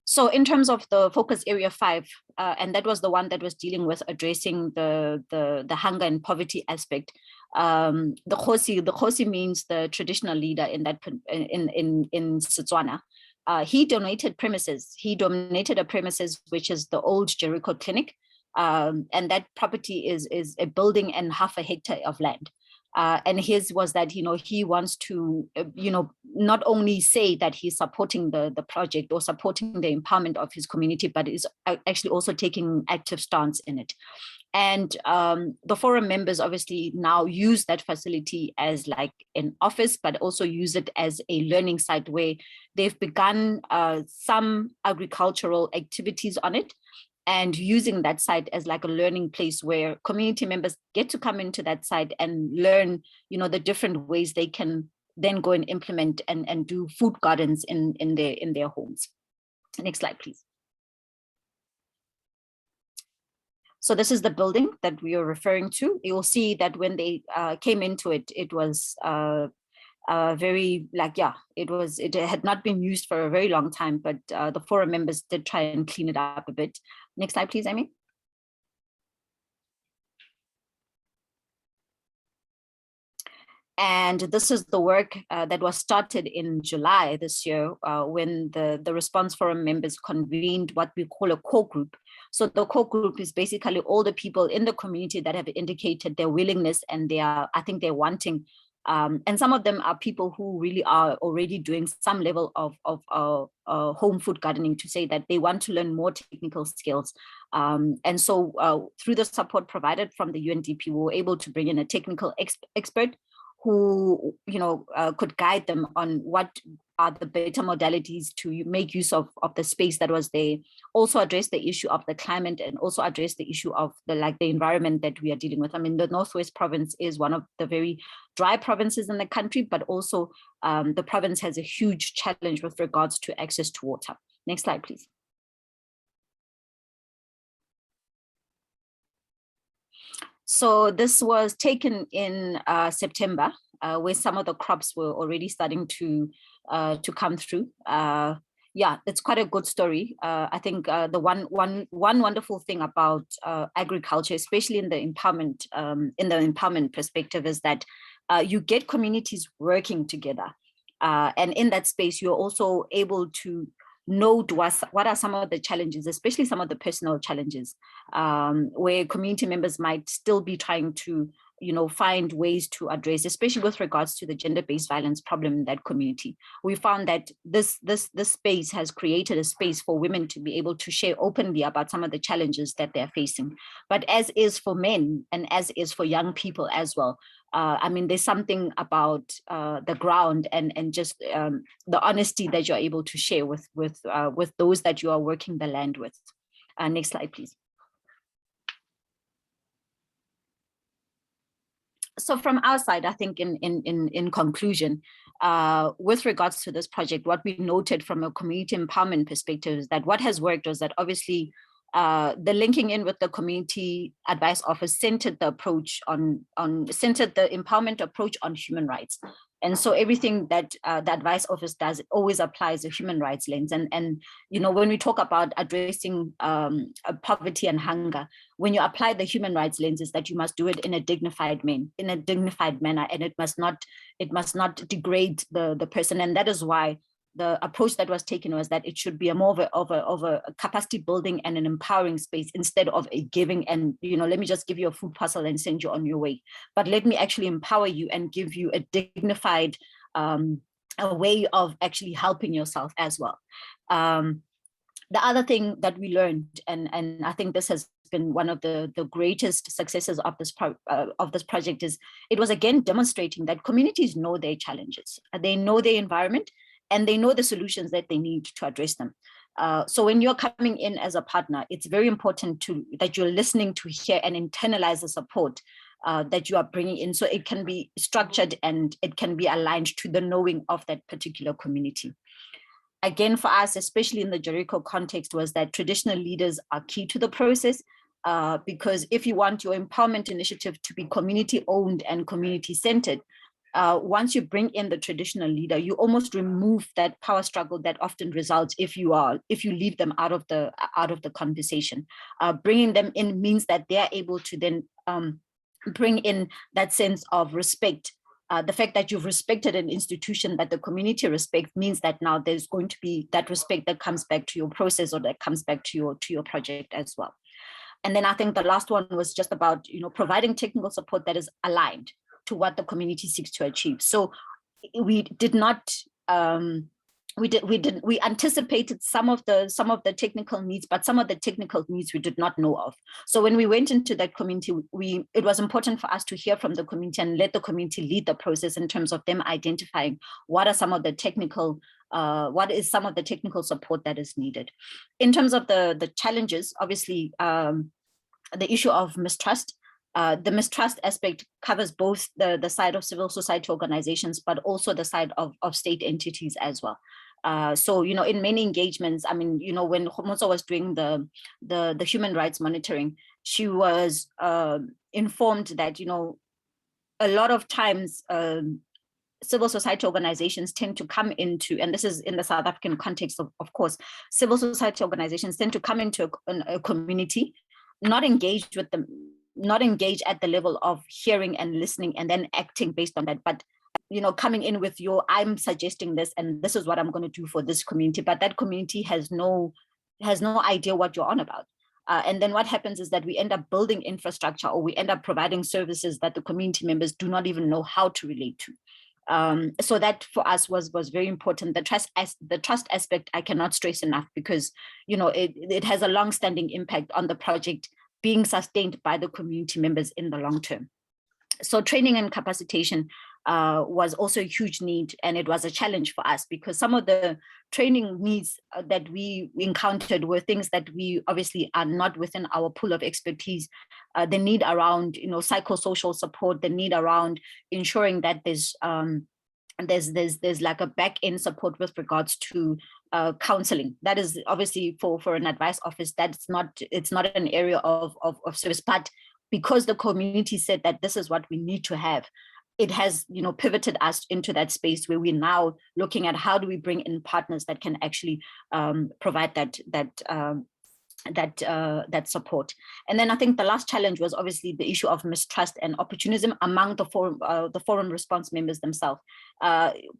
So in terms of the focus area 5, and that was the one that was dealing with addressing the hunger and poverty aspect. The Khosi means the traditional leader in Setswana. He donated premises. He donated a premises which is the old Jericho Clinic, and that property is a building and half a hectare of land. And his was that, he wants to, not only say that he's supporting the project or supporting the empowerment of his community, but is actually also taking active stance in it. And the forum members obviously now use that facility as like an office, but also use it as a learning site where they've begun some agricultural activities on it, and using that site as like a learning place where community members get to come into that site and learn, the different ways they can then go and implement and do food gardens in their homes. Next slide, please. So this is the building that we are referring to. You will see that when they came into it, it was very it had not been used for a very long time, but the forum members did try and clean it up a bit. Next slide, please, Amy. And this is the work that was started in July this year when the Response Forum members convened what we call a core group. So the core group is basically all the people in the community that have indicated their willingness and they're wanting. And some of them are people who really are already doing some level of home food gardening, to say that they want to learn more technical skills. And so through the support provided from the UNDP, we were able to bring in a technical expert who could guide them on what are the better modalities to make use of the space that was there, also address the issue of the climate, and also address the issue of the environment that we are dealing with. I mean, the Northwest Province is one of the very dry provinces in the country, but also the province has a huge challenge with regards to access to water. Next slide, please. So this was taken in September, where some of the crops were already starting to come through. Yeah, it's quite a good story. I think the one wonderful thing about agriculture, especially in the empowerment perspective, is that you get communities working together, and in that space, you're also able to know what are some of the challenges, especially some of the personal challenges, where community members might still be trying to find ways to address, especially with regards to the gender-based violence problem in that community. We found that this space has created a space for women to be able to share openly about some of the challenges that they're facing. But as is for men and as is for young people as well, I mean, there's something about the ground and just the honesty that you're able to share with those that you are working the land with. Next slide, please. So from our side, I think in conclusion, with regards to this project, what we noted from a community empowerment perspective is that what has worked was that obviously the linking in with the community advice office centered the approach centered the empowerment approach on human rights. And so everything that the advice office does, it always applies a human rights lens. And when we talk about addressing poverty and hunger, when you apply the human rights lens, is that you must do it in a dignified manner, and it must not degrade the person. And that is why the approach that was taken was that it should be a more of a capacity building and an empowering space, instead of a giving and, let me just give you a food parcel and send you on your way. But let me actually empower you and give you a dignified a way of actually helping yourself as well. The other thing that we learned, and I think this has been one of the greatest successes of this project, is it was again demonstrating that communities know their challenges, they know their environment, and they know the solutions that they need to address them. So when you're coming in as a partner, it's very important that you're listening to hear and internalize the support that you are bringing in, so it can be structured and it can be aligned to the knowing of that particular community. Again, for us, especially in the Jericho context, was that traditional leaders are key to the process, because if you want your empowerment initiative to be community-owned and community-centered, once you bring in the traditional leader, you almost remove that power struggle that often results if you leave them out of the conversation. Bringing them in means that they are able to then bring in that sense of respect. The fact that you've respected an institution that the community respects means that now there's going to be that respect that comes back to your process, or that comes back to your project as well. And then I think the last one was just about providing technical support that is aligned to what the community seeks to achieve. So we did not we anticipated some of the technical needs, but some of the technical needs we did not know of. So when we went into that community, it was important for us to hear from the community and let the community lead the process in terms of them identifying what are some of the technical what is some of the technical support that is needed. In terms of the challenges, obviously, the issue of mistrust. The mistrust aspect covers both the side of civil society organizations, but also the side of state entities as well. So, you know, in many engagements, I mean, you know, when Khomotso was doing the human rights monitoring, she was informed that, you know, a lot of times civil society organizations tend to come into, and this is in the South African context, of course, civil society organizations tend to come into a community, not engaged with them, not engage at the level of hearing and listening and then acting based on that, but you know, coming in with I'm suggesting this and this is what I'm going to do for this community, but that community has no idea what you're on about. And then what happens is that we end up building infrastructure, or we end up providing services that the community members do not even know how to relate to. So that for us was very important. The trust aspect I cannot stress enough, because you know it has a long-standing impact on the project being sustained by the community members in the long term. So training and capacitation was also a huge need, and it was a challenge for us because some of the training needs that we encountered were things that we obviously are not within our pool of expertise. The need around, you know, psychosocial support, the need around ensuring that there's like a back-end support with regards to counseling. That is obviously for an advice office, it's not an area of service, but because the community said that this is what we need to have, it has, you know, pivoted us into that space where we're now looking at how do we bring in partners that can actually provide that support. And then I think the last challenge was obviously the issue of mistrust and opportunism among the forum response members themselves.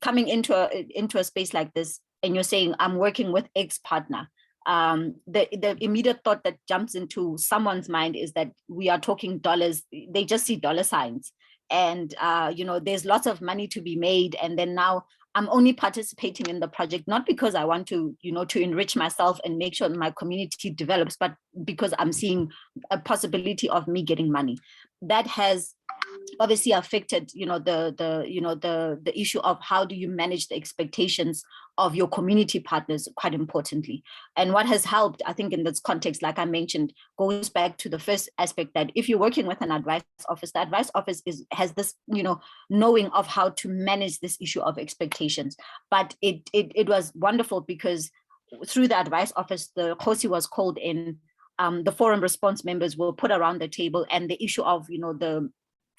Coming into a space like this, and you're saying, I'm working with X partner, the immediate thought that jumps into someone's mind is that we are talking dollars. They just see dollar signs, and you know, there's lots of money to be made. And then now I'm only participating in the project, not because I want to, you know, to enrich myself and make sure my community develops, but because I'm seeing a possibility of me getting money. That has obviously affected, you know, the issue of how do you manage the expectations of your community partners, quite importantly. And what has helped, I think, in this context, like I mentioned, goes back to the first aspect, that if you're working with an advice office, the advice office has this, you know, knowing of how to manage this issue of expectations. But it was wonderful because through the advice office, the Khosi was called in, the forum response members were put around the table, and the issue of, you know,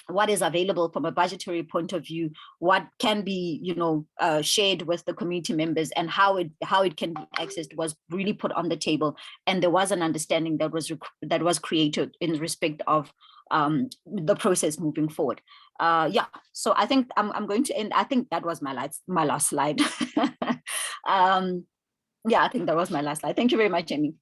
what is available from a budgetary point of view, what can be, you know, shared with the community members, and how it can be accessed was really put on the table. And there was an understanding that was created in respect of the process moving forward. Yeah, so I think I'm going to end. I think that was my last slide. Yeah, I think that was my last slide. Thank you very much, Amy.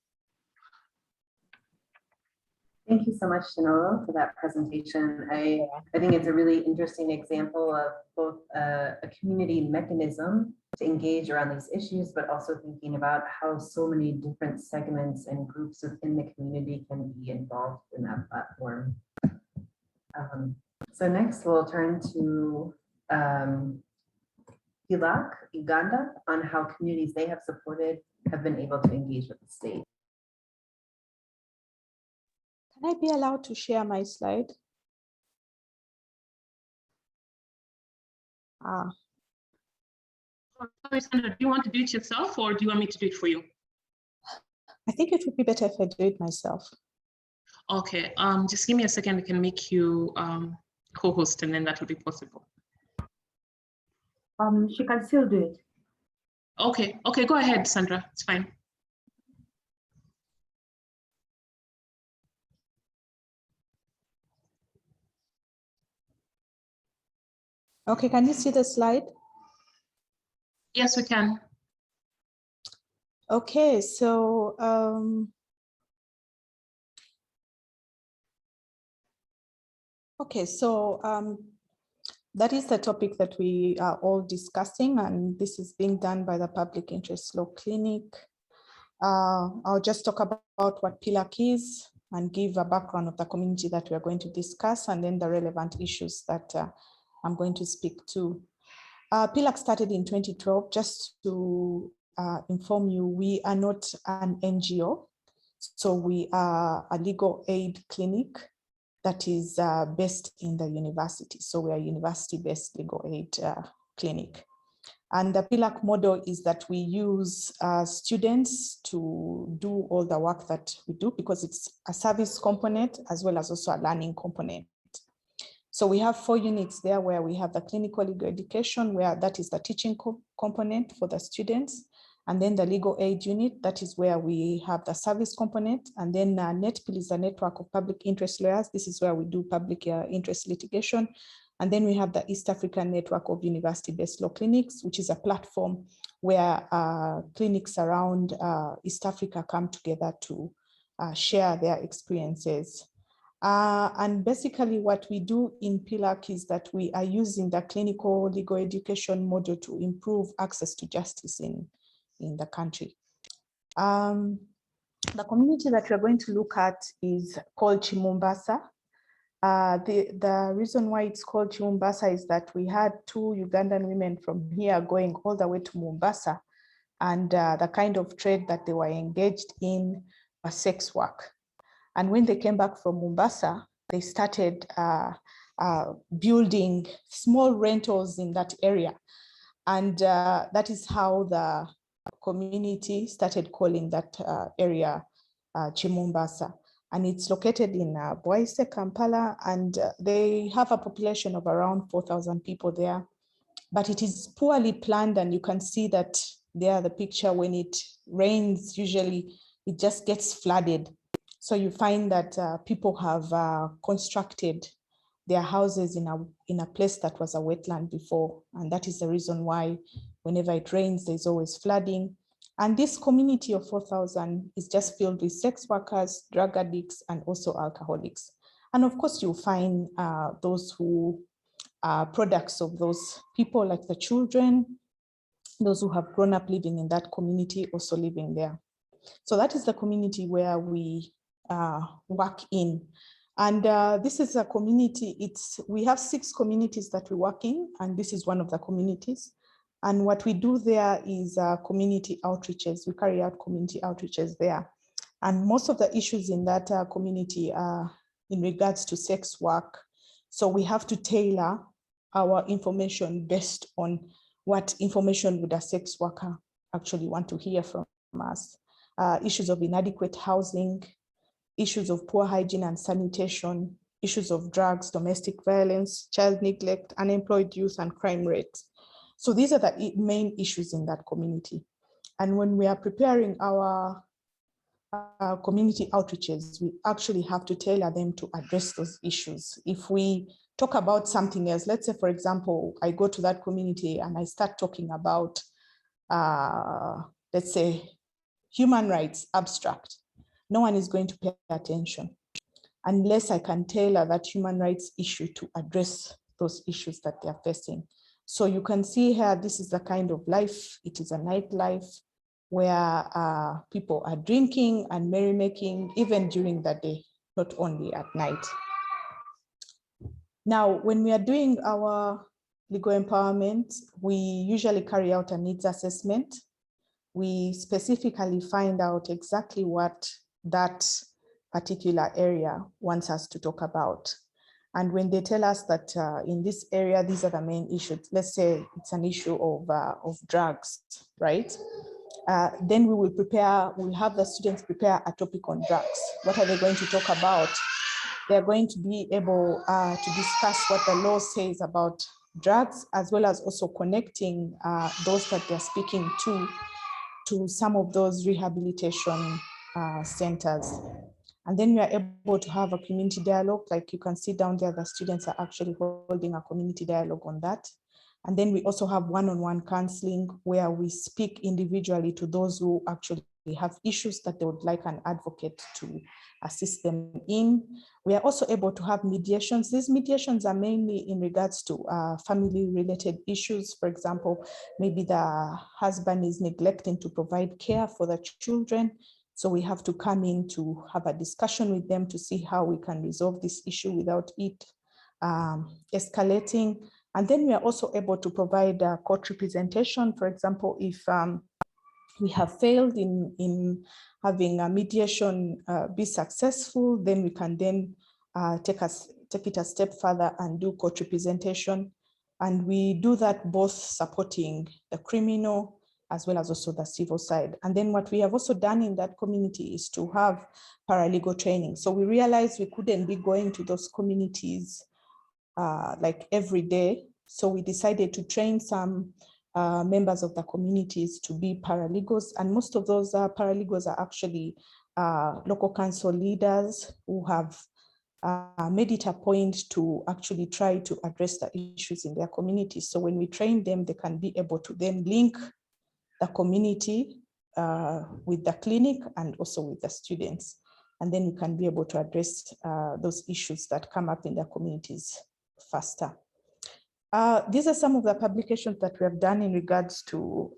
Thank you so much, Chinolo, for that presentation. I think it's a really interesting example of both a community mechanism to engage around these issues, but also thinking about how so many different segments and groups within the community can be involved in that platform. So next we'll turn to Hilak, Uganda, on how communities they have supported have been able to engage with the state. Can I be allowed to share my slide? Sorry, Sandra, do you want to do it yourself, or do you want me to do it for you? I think it would be better if I do it myself. Okay, just give me a second. I can make you co-host, and then that will be possible. She can still do it. Okay, go ahead, Sandra, it's fine. Okay, can you see the slide? Yes, we can. Okay, so that is the topic that we are all discussing, and this is being done by the Public Interest Law Clinic. I'll just talk about what PILAC is and give a background of the community that we are going to discuss, and then the relevant issues that I'm going to speak to. PILAC started in 2012. Just to inform you, we are not an NGO. So we are a legal aid clinic that is based in the university. So we are a university-based legal aid clinic. And the PILAC model is that we use students to do all the work that we do, because it's a service component as well as also a learning component. So we have 4 units there, where we have the clinical legal education, where that is the teaching component for the students. And then the legal aid unit, that is where we have the service component. And then NETPIL is a network of public interest lawyers. This is where we do public interest litigation. And then we have the East African Network of University-Based Law Clinics, which is a platform where clinics around East Africa come together to share their experiences. And basically what we do in PILAC is that we are using the clinical legal education model to improve access to justice in the country. The community that we're going to look at is called Chimumbasa. The reason why it's called Chimumbasa is that we had 2 Ugandan women from here going all the way to Mombasa, and the kind of trade that they were engaged in was sex work. And when they came back from Mombasa, they started building small rentals in that area. And that is how the community started calling that area Chimumbasa. And it's located in Bwaise, Kampala, and they have a population of around 4,000 people there. But it is poorly planned, and you can see that there, the picture, when it rains, usually it just gets flooded. So you find that people have constructed their houses in a place that was a wetland before. And that is the reason why whenever it rains, there's always flooding. And this community of 4,000 is just filled with sex workers, drug addicts, and also alcoholics. And of course, you'll find those who are products of those people, like the children, those who have grown up living in that community, also living there. So that is the community where we work in. And this is a community, we have 6 communities that we work in, and this is one of the communities. And what we do there is community outreaches. We carry out community outreaches there. And most of the issues in that community are in regards to sex work. So we have to tailor our information based on what information would a sex worker actually want to hear from us. Issues of inadequate housing, issues of poor hygiene and sanitation, issues of drugs, domestic violence, child neglect, unemployed youth, and crime rates. So these are the main issues in that community. And when we are preparing our community outreaches, we actually have to tailor them to address those issues. If we talk about something else, let's say, for example, I go to that community and I start talking about, let's say, human rights abstract, no one is going to pay attention unless I can tailor that human rights issue to address those issues that they are facing. So you can see here, this is the kind of life. It is a nightlife where people are drinking and merrymaking even during the day, not only at night. Now, when we are doing our legal empowerment, we usually carry out a needs assessment. We specifically find out exactly what that particular area wants us to talk about. And when they tell us that in this area, these are the main issues, let's say it's an issue of drugs, right? Then we will prepare, we'll have the students prepare a topic on drugs. What are they going to talk about? They're going to be able to discuss what the law says about drugs, as well as also connecting those that they're speaking to some of those rehabilitation centers. And then we are able to have a community dialogue. Like you can see down there, the students are actually holding a community dialogue on that. And then we also have one-on-one counseling where we speak individually to those who actually have issues that they would like an advocate to assist them in. We are also able to have mediations. These mediations are mainly in regards to family-related issues. For example, maybe the husband is neglecting to provide care for the children. So we have to come in to have a discussion with them to see how we can resolve this issue without it escalating. And then we are also able to provide court representation. For example, if we have failed in having a mediation be successful, then we can then take it a step further and do court representation. And we do that both supporting the criminal as well as also the civil side. And then what we have also done in that community is to have paralegal training. So we realized we couldn't be going to those communities like every day. So we decided to train some members of the communities to be paralegals. And most of those paralegals are actually local council leaders who have made it a point to actually try to address the issues in their communities. So when we train them, they can be able to then link the community with the clinic and also with the students. And then we can be able to address those issues that come up in their communities faster. These are some of the publications that we have done in regards to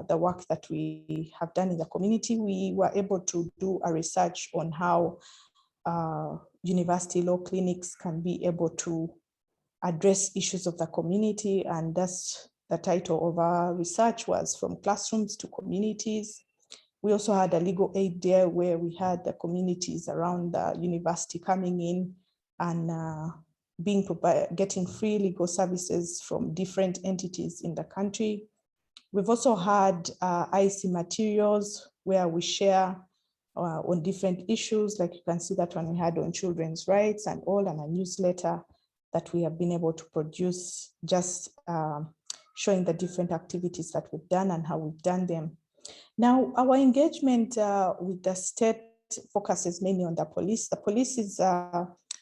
the work that we have done in the community. We were able to do a research on how university law clinics can be able to address issues of the community, and that's the title of our research was From Classrooms to Communities. We also had a legal aid there where we had the communities around the university coming in and getting free legal services from different entities in the country. We've also had IC materials where we share on different issues, like you can see that one we had on children's rights and all, and a newsletter that we have been able to produce, just showing the different activities that we've done and how we've done them. Now, our engagement with the state focuses mainly on the police. The police is,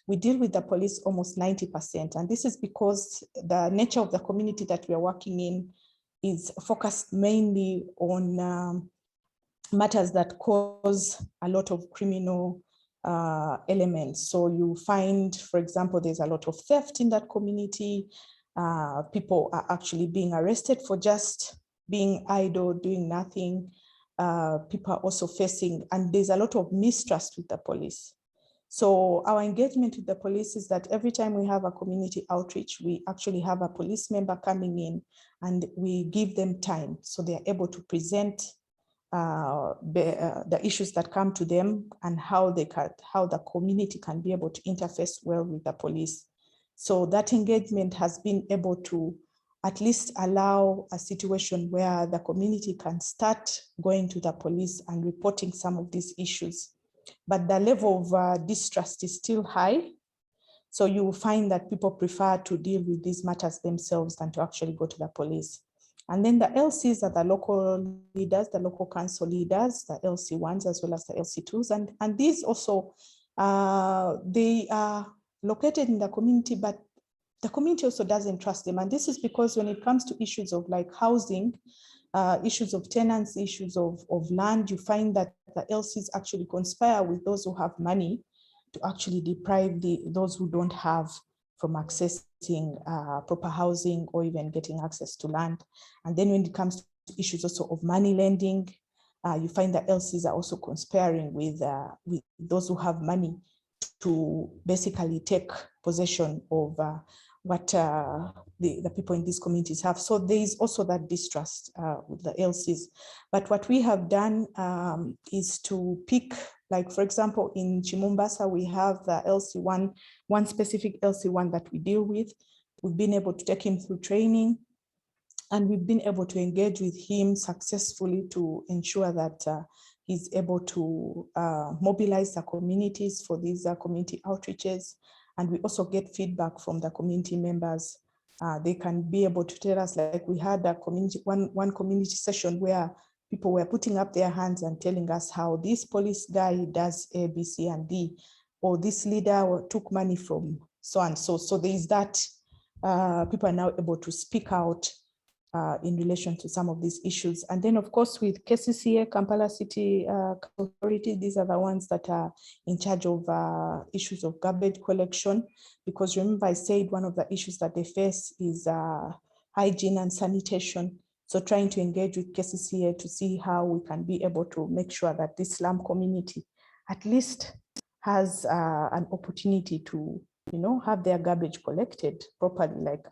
we deal with the police almost 90%, and this is because the nature of the community that we are working in is focused mainly on matters that cause a lot of criminal elements. So you find, for example, there's a lot of theft in that community. People are actually being arrested for just being idle, doing nothing. People are also facing, and there's a lot of mistrust with the police. So our engagement with the police is that every time we have a community outreach, we actually have a police member coming in and we give them time so they are able to present the issues that come to them and how the community can be able to interface well with the police. So that engagement has been able to at least allow a situation where the community can start going to the police and reporting some of these issues. But the level of distrust is still high. So you will find that people prefer to deal with these matters themselves than to actually go to the police. And then the LCs are the local leaders, the local council leaders, the LC1s as well as the LC2s. And these also, they are located in the community, but the community also doesn't trust them. And this is because when it comes to issues of like housing, issues of tenants, issues of land, you find that the LCs actually conspire with those who have money to actually deprive those who don't have from accessing proper housing or even getting access to land. And then when it comes to issues also of money lending, you find that LCs are also conspiring with those who have money to basically take possession of what the people in these communities have. So there is also that distrust with the LCs. But what we have done is to pick, like for example, in Chimumbasa, we have the LC1, one specific LC1 that we deal with. We've been able to take him through training, and we've been able to engage with him successfully to ensure that he's able to mobilize the communities for these community outreaches. And we also get feedback from the community members. They can be able to tell us, like we had a community, one community session where people were putting up their hands and telling us how this police guy does A, B, C, and D, or this leader took money from so and so. So there is that, people are now able to speak out in relation to some of these issues. And then of course with KCCA, Kampala City Authority, these are the ones that are in charge of issues of garbage collection, because remember I said one of the issues that they face is hygiene and sanitation. So trying to engage with KCCA to see how we can be able to make sure that this slum community at least has an opportunity to, you know, have their garbage collected properly, like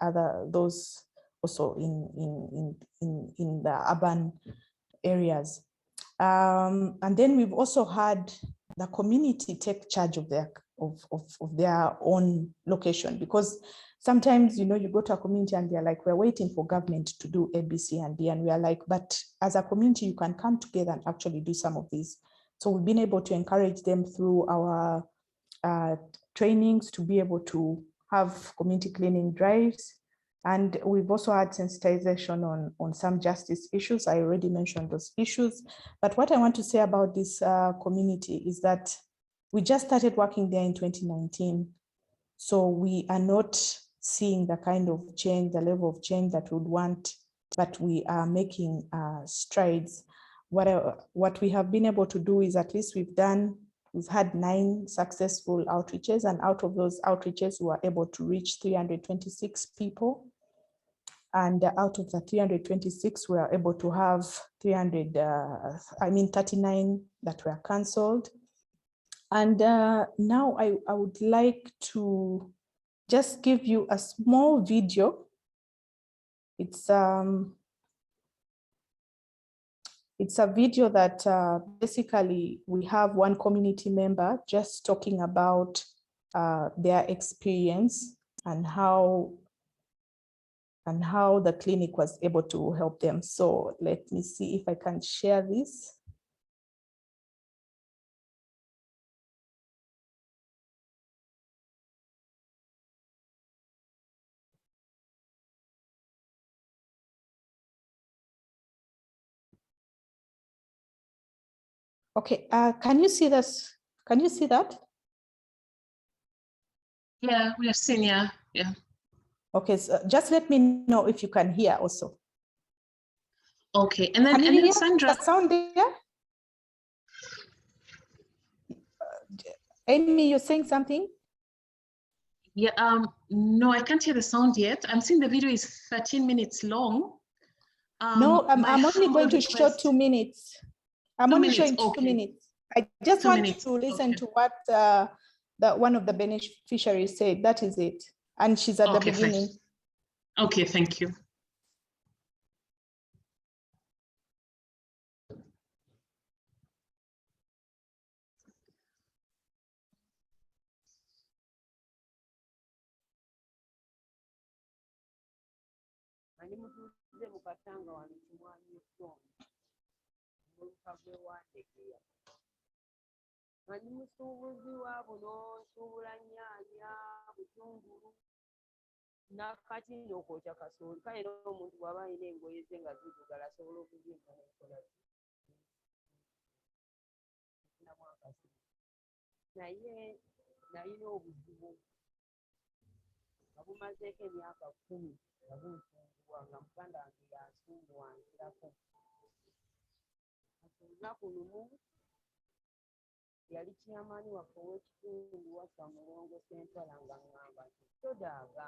those also in the urban areas. And then we've also had the community take charge of their own location, because sometimes, you know, you go to a community and they're like, we're waiting for government to do A, B, C, and D. And we are like, but as a community, you can come together and actually do some of these. So we've been able to encourage them through our trainings to be able to have community cleaning drives. And we've also had sensitization on some justice issues. I already mentioned those issues. But what I want to say about this community is that we just started working there in 2019. So we are not seeing the kind of change, the level of change that we would want, but we are making strides. What we have been able to do is, at least we've had 9 successful outreaches, and out of those outreaches, we were able to reach 326 people. And out of the 326, we are able to have 39 that were canceled. And now I would like to just give you a small video. It's a video that basically we have one community member just talking about their experience and how the clinic was able to help them. So let me see if I can share this. Okay, can you see this? Can you see that? Yeah, we have seen, yeah. Okay, so just let me know if you can hear also. Okay, and then Sandra, the sound there? Amy, you're saying something? Yeah, no, I can't hear the sound yet. I'm seeing the video is 13 minutes long. No, I'm only going to show 2 minutes. I'm only showing 2 minutes. I just want to listen to what one of the beneficiaries said. That is it. And she's at the beginning. Okay, thank you. Mani musuubuzi wa buno nsuubula nnyaanya butungulu nakati n'okwokya kasooli kale n'omuntu bw'aba alina engoye ze nga zidugala asobola okuzimba n'enkola naye nalina obuzibu nga bumazeeko emyaka 10 nga bunsunguwa nga muganda wange yansunguwankirako olunaku lumu yali kyamaani waffe ow'ekitundu waffe Mulongo Sentala nga ŋŋamba nti todaaga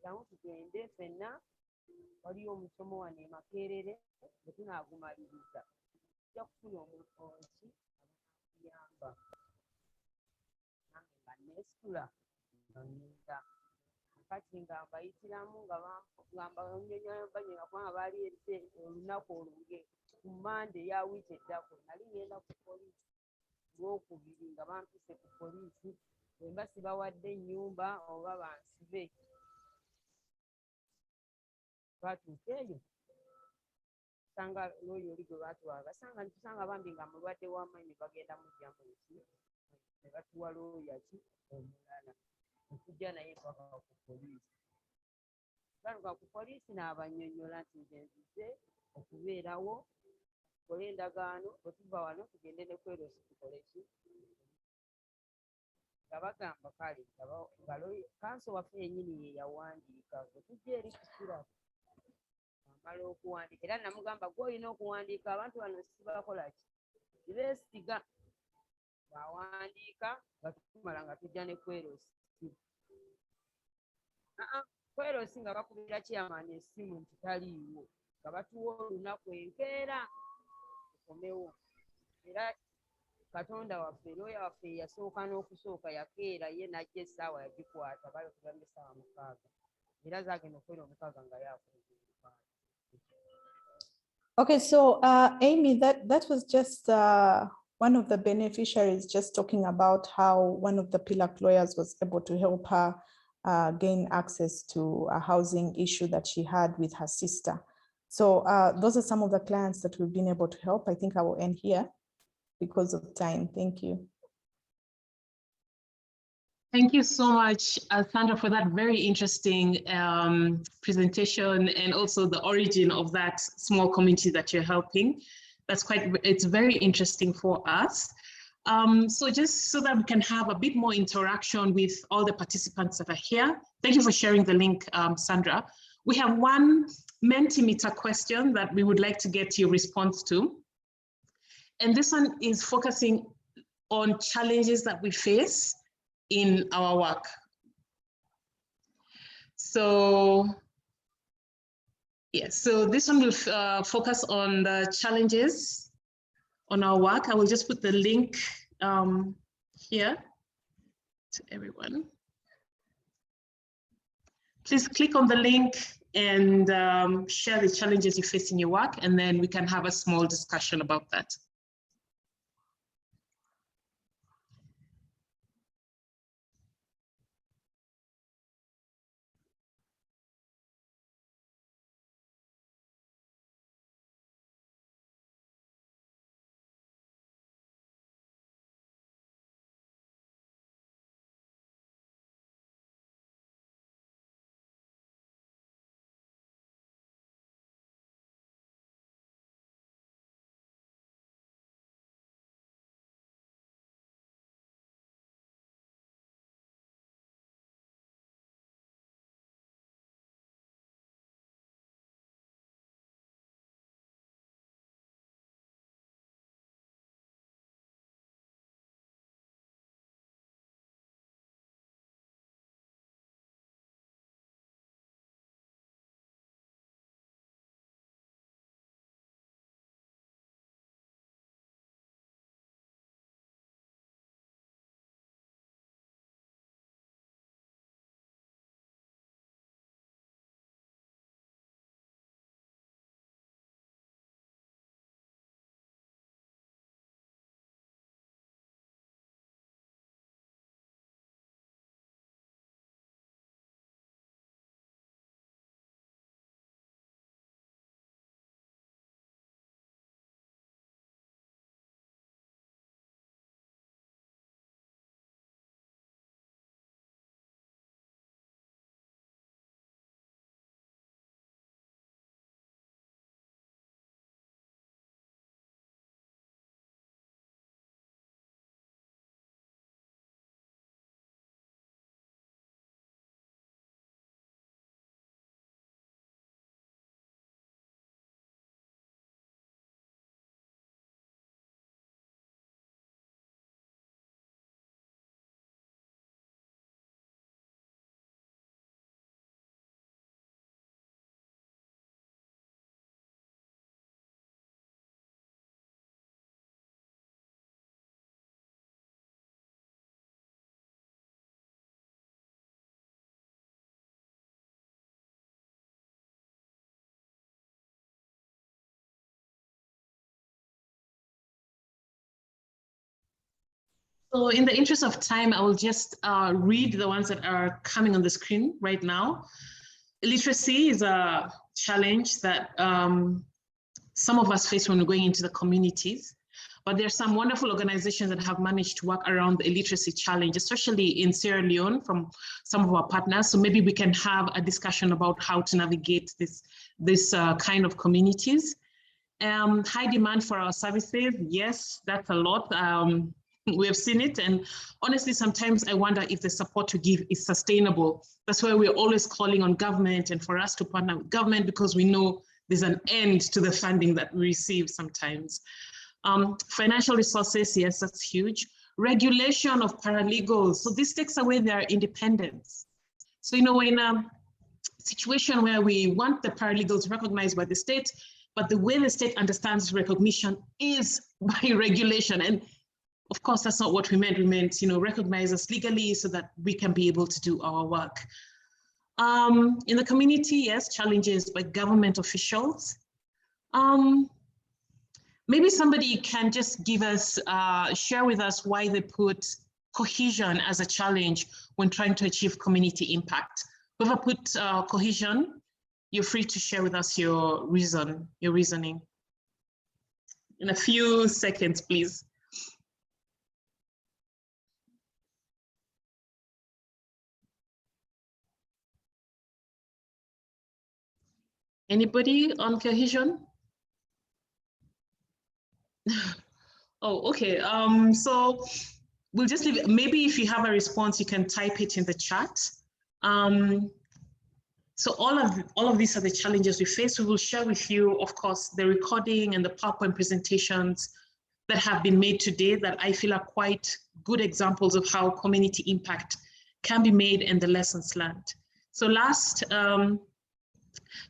jangu tugende ffenna waliyo omusomo wano e Makerere bwe tunaagumaliriza tujja kufuna omuntu akuyamba nange nga neesitula nga ŋŋenda kati nga mbayitiramu nga banyonyola banyega kubanga baali erite olunaku olunge ku Mande ya wiiki eddako nali ŋŋenda ku poliisi Lwokubiri nga bampise ku poliisi bwemba sibawadde ennyumba oba bansibe twatuuka eyo sanga looyo oli gwe baatwala tusanga bambi nga mulwadde w'amaanyi bagenda mujja munsi ne batuwa looya ki omulala okujja naye mpaka ku poliisi baluka ku poliisi n'abanyonnyola nti nze nzize okubeerawo tukole endagaano bwe tuva wano tugende ne kwerosi tukole ki nga bagamba kale nga kanso waffe yennyini ye yawandiika bwe tujja eri kusira amala okuwandiika era namugamba gwe olina okuwandiika abantu bano sibakola ki beesiga bwawandiika nga tumala nga tujja ne kwerosi kwerosi nga bakubira kyamaani essimu nti taliiwo nga batuwa olunaku enkeera tukomewo era Katonda waffe looya waffe yasooka n'okusooka yakeera ye najja essaawa yagikwata balekubambe essaawa 6 era zaagenda okwera 6 nga yakuba. Okay, so Amy, that was just one of the beneficiaries just talking about how one of the PILAC lawyers was able to help her gain access to a housing issue that she had with her sister. So those are some of the clients that we've been able to help. I think I will end here because of time. Thank you. Thank you so much, Sandra, for that very interesting presentation and also the origin of that small community that you're helping. It's very interesting for us. So just so that we can have a bit more interaction with all the participants that are here. Thank you for sharing the link, Sandra. We have one Mentimeter question that we would like to get your response to. And this one is focusing on challenges that we face in our work. So, yes, so this one will focus on the challenges on our work. I will just put the link here to everyone. Please click on the link and share the challenges you face in your work, and then we can have a small discussion about that. So in the interest of time, I will just read the ones that are coming on the screen right now. Illiteracy is a challenge that some of us face when we're going into the communities, but there are some wonderful organizations that have managed to work around the illiteracy challenge, especially in Sierra Leone from some of our partners. So maybe we can have a discussion about how to navigate this kind of communities. High demand for our services, yes, that's a lot. We have seen it, and honestly, sometimes I wonder if the support we give is sustainable. That's why we're always calling on government and for us to partner with government, because we know there's an end to the funding that we receive sometimes. Financial resources, yes, that's huge. Regulation of paralegals. So this takes away their independence. So, you know, in a situation where we want the paralegals recognized by the state, but the way the state understands recognition is by regulation. And of course, that's not what we meant. We meant, you know, recognize us legally so that we can be able to do our work. In the community, yes, challenges by government officials. Maybe somebody can just give us, share with us why they put cohesion as a challenge when trying to achieve community impact. Whoever put cohesion, you're free to share with us your reasoning. In a few seconds, please. Anybody on cohesion? Oh, okay. So we'll just leave it. Maybe if you have a response, you can type it in the chat. So all of these are the challenges we face. We will share with you, of course, the recording and the PowerPoint presentations that have been made today that I feel are quite good examples of how community impact can be made and the lessons learned. So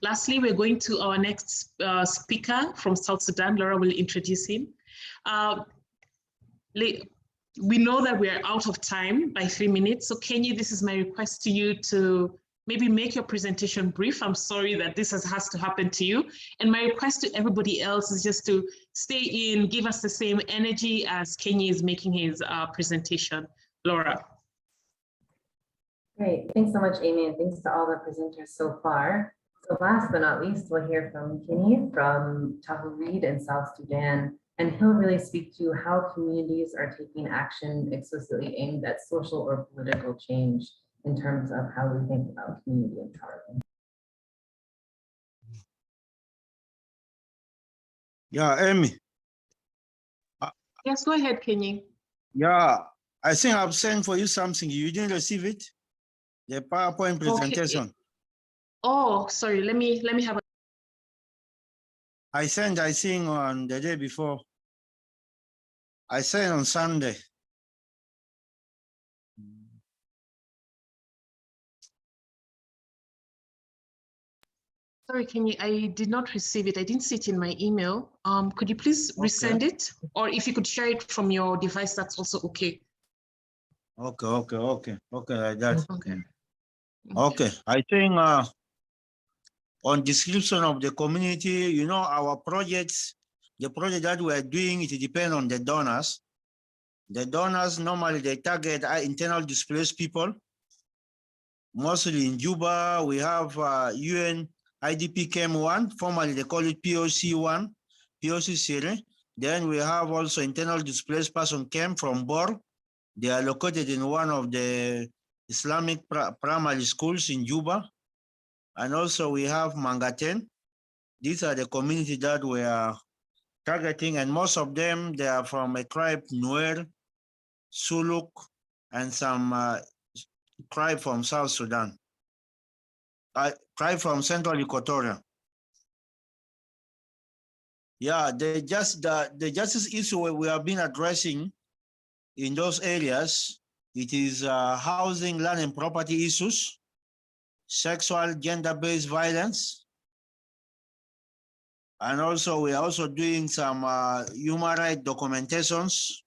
lastly, we're going to our next speaker from South Sudan. Laura will introduce him. We know that we're out of time by 3 minutes. So Kenny, this is my request to you to maybe make your presentation brief. I'm sorry that this has to happen to you. And my request to everybody else is just to stay in, give us the same energy as Kenny is making his presentation. Laura. Great, thanks so much, Amy, and thanks to all the presenters so far. So last but not least, we'll hear from Kenny from Tahurid in South Sudan, and he'll really speak to how communities are taking action explicitly aimed at social or political change in terms of how we think about community empowerment. Yeah, Amy. Yes, go ahead, Kenny. Yeah, I think I've sent for you something. You didn't receive it? The PowerPoint presentation. Okay. Oh, sorry. Let me have a. I think on the day before. I sent on Sunday. Sorry, Kenny, I did not receive it. I didn't see it in my email. Could you please resend it? Or if you could share it from your device, that's also okay. Okay, like that. Okay. I think on description of the community, you know, our projects, the project that we are doing, it depends on the donors. The donors, normally they target internal displaced people. Mostly in Juba, we have UN IDP Camp 1, formerly they call it POC 1, POC Syria. Then we have also internal displaced person camp from Bor. They are located in one of the Islamic primary schools in Juba. And also we have Mangaten. These are the communities that we are targeting, and most of them, they are from a tribe, Nuer, Suluk, and some tribe from South Sudan. Tribe from Central Equatoria. Yeah, the justice issue we have been addressing in those areas, it is housing, land and property issues, sexual, gender-based violence, and also we are also doing some human rights documentations.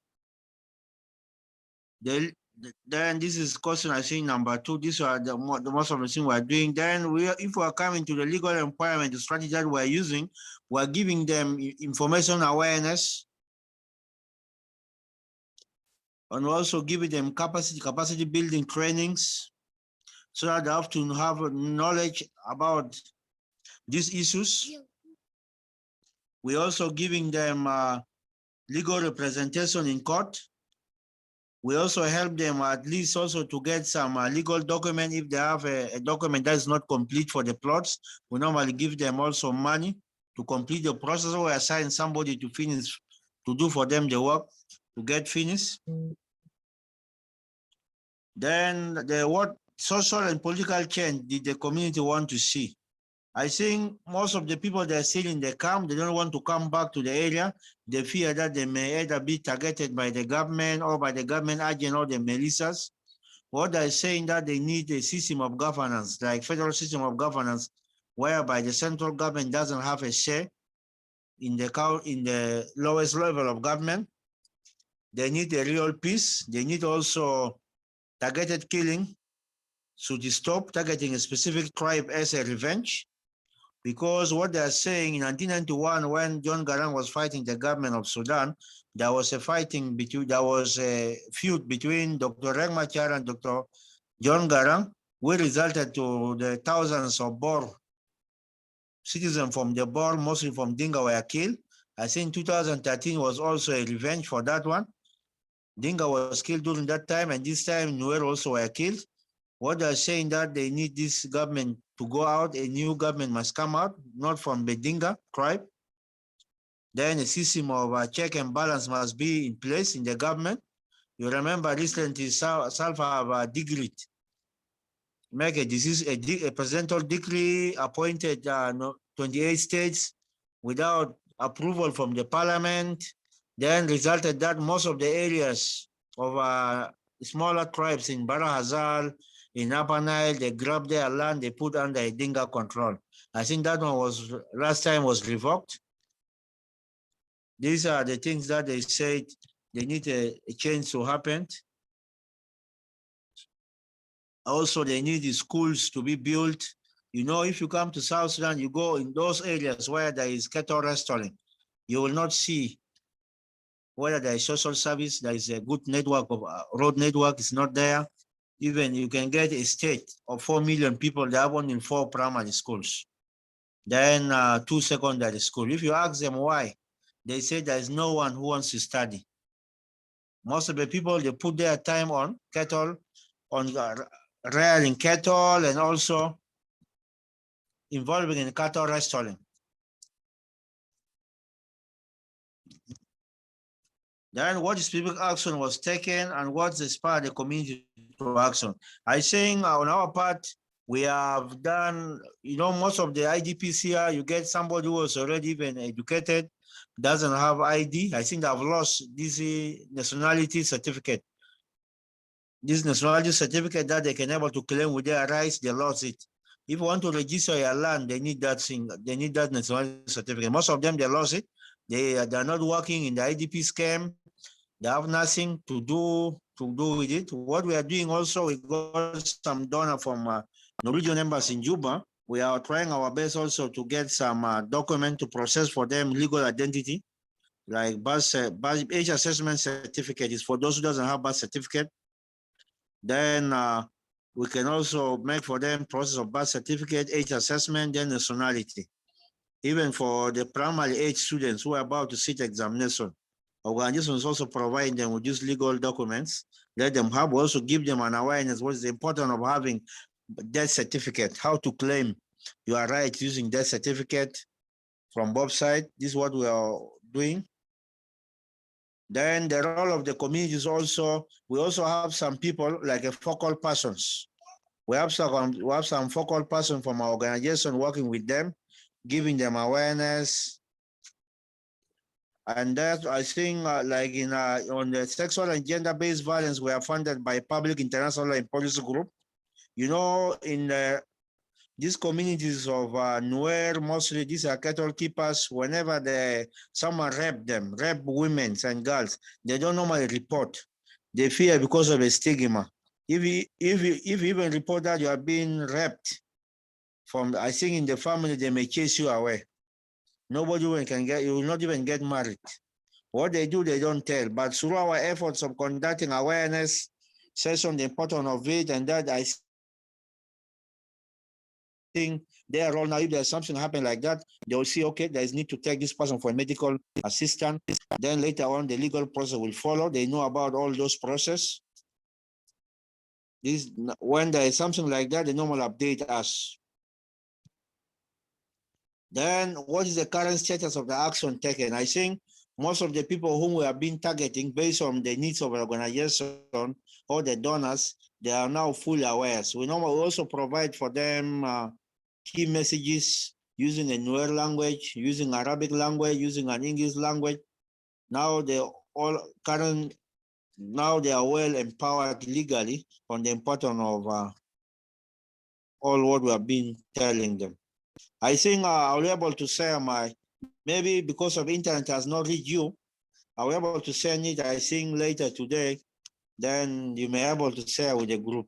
Then this is question, I think, number 2. These are the most of the things we are doing. Then if we are coming to the legal empowerment strategy that we are using, we are giving them information awareness, and also giving them capacity building trainings, so that they have to have knowledge about these issues. We're also giving them legal representation in court. We also help them at least also to get some legal document. If they have a document that is not complete for the plots, we normally give them also money to complete the process, or assign somebody to finish, to do for them the work to get finished. Then what social and political change did the community want to see? I think most of the people that are still in the camp, they don't want to come back to the area. They fear that they may either be targeted by the government or by the government agent or the militias. What they're saying that they need a system of governance, like federal system of governance, whereby the central government doesn't have a share in the lowest level of government. They need a real peace. They need also targeted killing should stop, targeting a specific tribe as a revenge. Because what they are saying in 1991, when John Garang was fighting the government of Sudan, there was a feud between Dr. Riek Machar and Dr. John Garang, which resulted to the thousands of Bor citizens from the Bor, mostly from Dinga, were killed. I think 2013 was also a revenge for that one. Dinga was killed during that time, and this time Nuer also were killed. What they're saying that they need this government to go out, a new government must come out, not from the Dinga tribe. Then a system of check and balance must be in place in the government. You remember recently Salva decreed, make a presidential decree appointed 28 states without approval from the parliament. Then resulted that most of the areas of smaller tribes in Barahazal, in Upper Nile, they grabbed their land, they put under a Dinga control. I think that one was, last time was revoked. These are the things that they said they need a change to happen. Also, they need the schools to be built. You know, if you come to South Sudan, you go in those areas where there is cattle restoring, you will not see whether there is social service, there is a good network of road network is not there. Even you can get a state of 4 million people, they have only 4 primary schools, then 2 secondary schools. If you ask them why, they say there is no one who wants to study. Most of the people, they put their time on cattle, on rearing cattle, and also involving in cattle restoring. Then what specific action was taken and what's inspired the community to action? I think on our part, we have done, you know, most of the IDPs here, you get somebody who was already even educated, doesn't have ID. I think they've lost this nationality certificate. This nationality certificate that they can able to claim with their rights, they lost it. If you want to register your land, they need that thing, they need that nationality certificate. Most of them, they lost it. They're not working in the IDP scam. They have nothing to do with it. What we are doing also, we got some donor from Norwegian embassy in Juba. We are trying our best also to get some document to process for them legal identity, like age assessment certificate is for those who doesn't have birth certificate. Then we can also make for them process of birth certificate, age assessment, then nationality. Even for the primary age students who are about to sit examination, organizations also provide them with these legal documents. Let them have, also give them an awareness what is the importance of having death certificate, how to claim your right using death certificate from both sides. This is what we are doing. Then the role of the communities also, we also have some people like a focal persons. We have some focal person from our organization working with them, giving them awareness. And that, I think, like on the sexual and gender-based violence, we are funded by Public International and Policy Group. You know, in these communities of Nuer, mostly these are cattle keepers. Whenever someone rape them, rape women and girls, they don't normally report. They fear because of a stigma. If you even report that you are being raped, I think in the family, they may chase you away. Nobody can get, you will not even get married. What they do, they don't tell. But through our efforts of conducting awareness session, the importance of it, and that I think their role now, if there's something happen like that, they will see, okay, there's need to take this person for medical assistance. Then later on, the legal process will follow. They know about all those processes. When there is something like that, they normally update us. Then what is the current status of the action taken? I think most of the people whom we have been targeting based on the needs of the organization or the donors, they are now fully aware. So we normally also provide for them key messages using a Nuer language, using Arabic language, using an English language. Now they all current. Now they are well empowered legally on the importance of all what we have been telling them. I think I'll be able to share maybe because of internet has not reached you, I'll be able to send it, I think, later today, then you may be able to share with the group.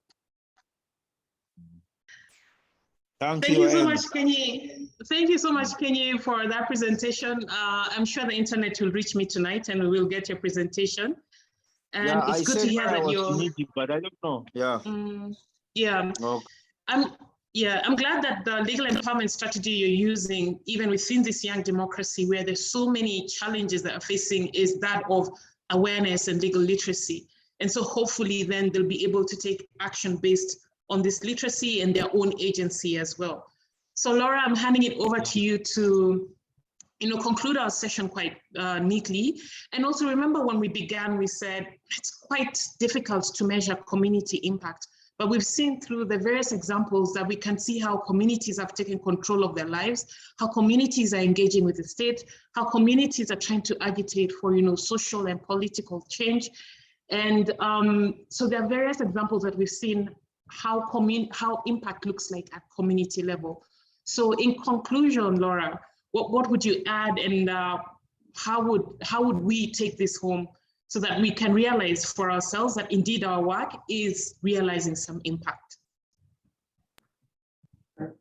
Thank you so Amy. much, Kenny. Thank you so much, Kenny, for that presentation. I'm sure the internet will reach me tonight and we will get your presentation. And Yeah, it's good to hear that you're. But I don't know. Yeah. Yeah. Okay. I'm glad that the legal empowerment strategy you're using, even within this young democracy where there's so many challenges that are facing, is that of awareness and legal literacy. And so hopefully then they'll be able to take action based on this literacy and their own agency as well. So Laura, I'm handing it over to you to conclude our session quite neatly. And also remember when we began, we said it's quite difficult to measure community impact, but we've seen through the various examples that we can see how communities have taken control of their lives, how communities are engaging with the state, how communities are trying to agitate for, social and political change. And so there are various examples that we've seen how impact looks like at community level. So in conclusion, Laura, what would you add, and how would we take this home so that we can realize for ourselves that indeed our work is realizing some impact?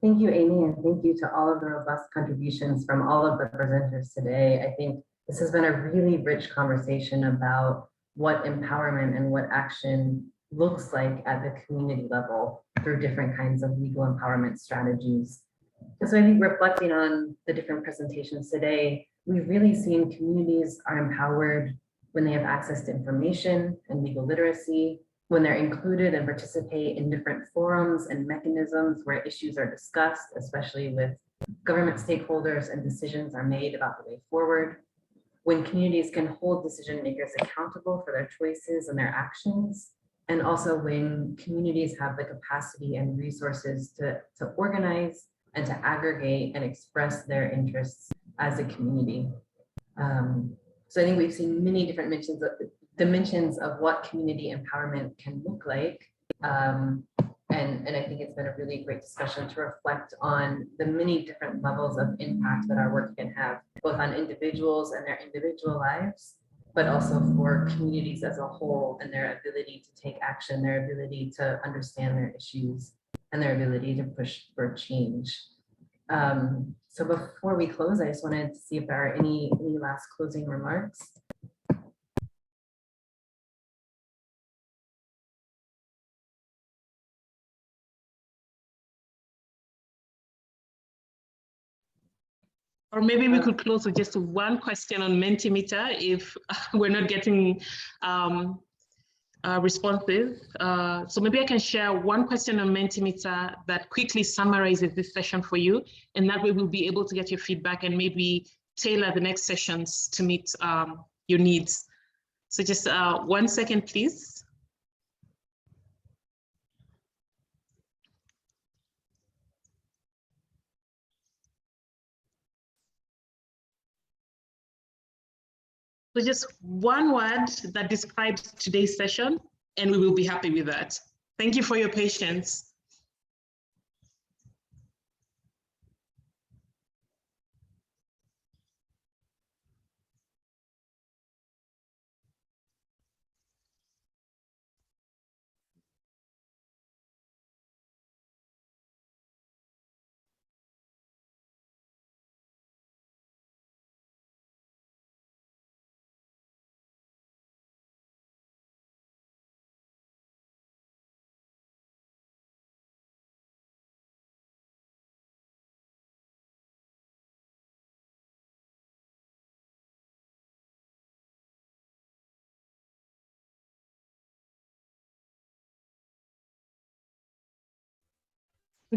Thank you, Amy, and thank you to all of the robust contributions from all of the presenters today. I think this has been a really rich conversation about what empowerment and what action looks like at the community level through different kinds of legal empowerment strategies. And so I think reflecting on the different presentations today, we've really seen communities are empowered when they have access to information and legal literacy, when they're included and participate in different forums and mechanisms where issues are discussed, especially with government stakeholders and decisions are made about the way forward, when communities can hold decision makers accountable for their choices and their actions, and also when communities have the capacity and resources to organize and to aggregate and express their interests as a community. So I think we've seen many different dimensions of what community empowerment can look like. And I think it's been a really great discussion to reflect on the many different levels of impact that our work can have, both on individuals and their individual lives, but also for communities as a whole and their ability to take action, their ability to understand their issues, and their ability to push for change. So before we close, I just wanted to see if there are any last closing remarks. Or maybe we could close with just one question on Mentimeter if we're not getting responses. So maybe I can share one question on Mentimeter that quickly summarizes this session for you, and that way we'll be able to get your feedback and maybe tailor the next sessions to meet your needs. So just 1 second, please. So just one word that describes today's session, and we will be happy with that. Thank you for your patience.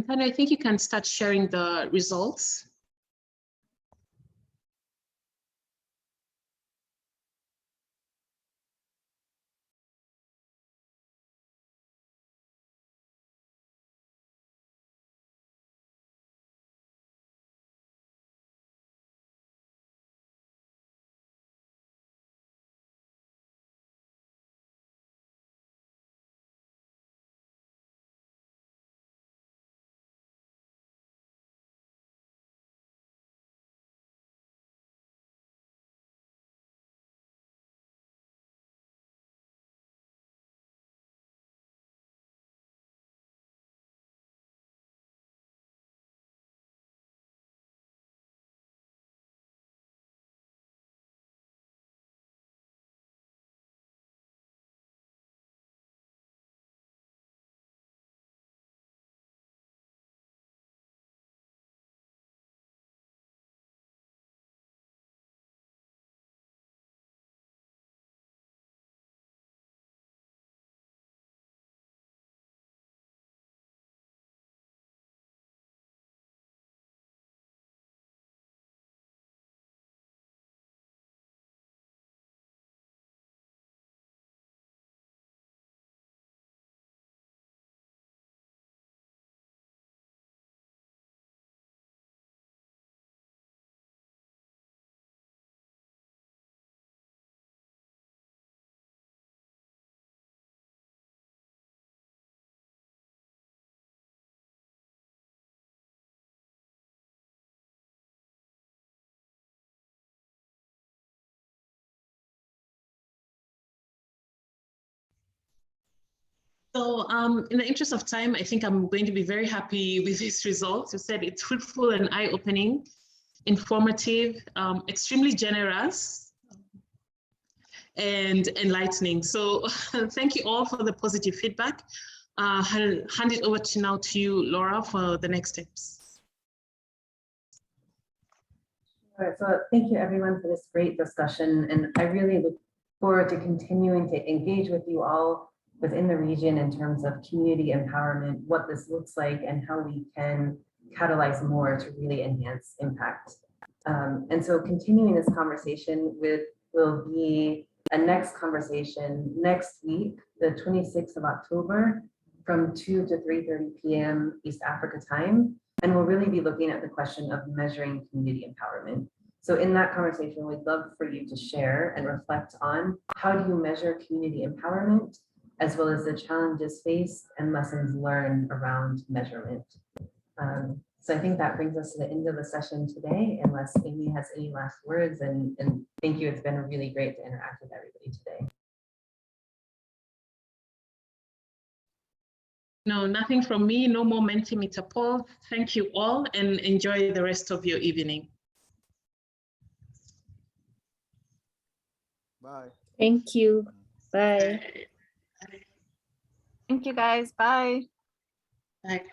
I think you can start sharing the results. So in the interest of time, I think I'm going to be very happy with this result. You said it's fruitful and eye-opening, informative, extremely generous, and enlightening. So thank you all for the positive feedback. I'll hand it over to you, Laura, for the next steps. All right, so thank you everyone for this great discussion. And I really look forward to continuing to engage with you all within the region in terms of community empowerment, what this looks like and how we can catalyze more to really enhance impact. And so continuing this conversation will be a next conversation next week, the 26th of October from 2 to 3:30 p.m. East Africa time. And we'll really be looking at the question of measuring community empowerment. So in that conversation, we'd love for you to share and reflect on how do you measure community empowerment, as well as the challenges faced and lessons learned around measurement. So I think that brings us to the end of the session today, unless Amy has any last words, and thank you. It's been really great to interact with everybody today. No, nothing from me, no more Mentimeter Paul. Thank you all and enjoy the rest of your evening. Bye. Thank you. Bye. Thank you guys. Bye. Bye.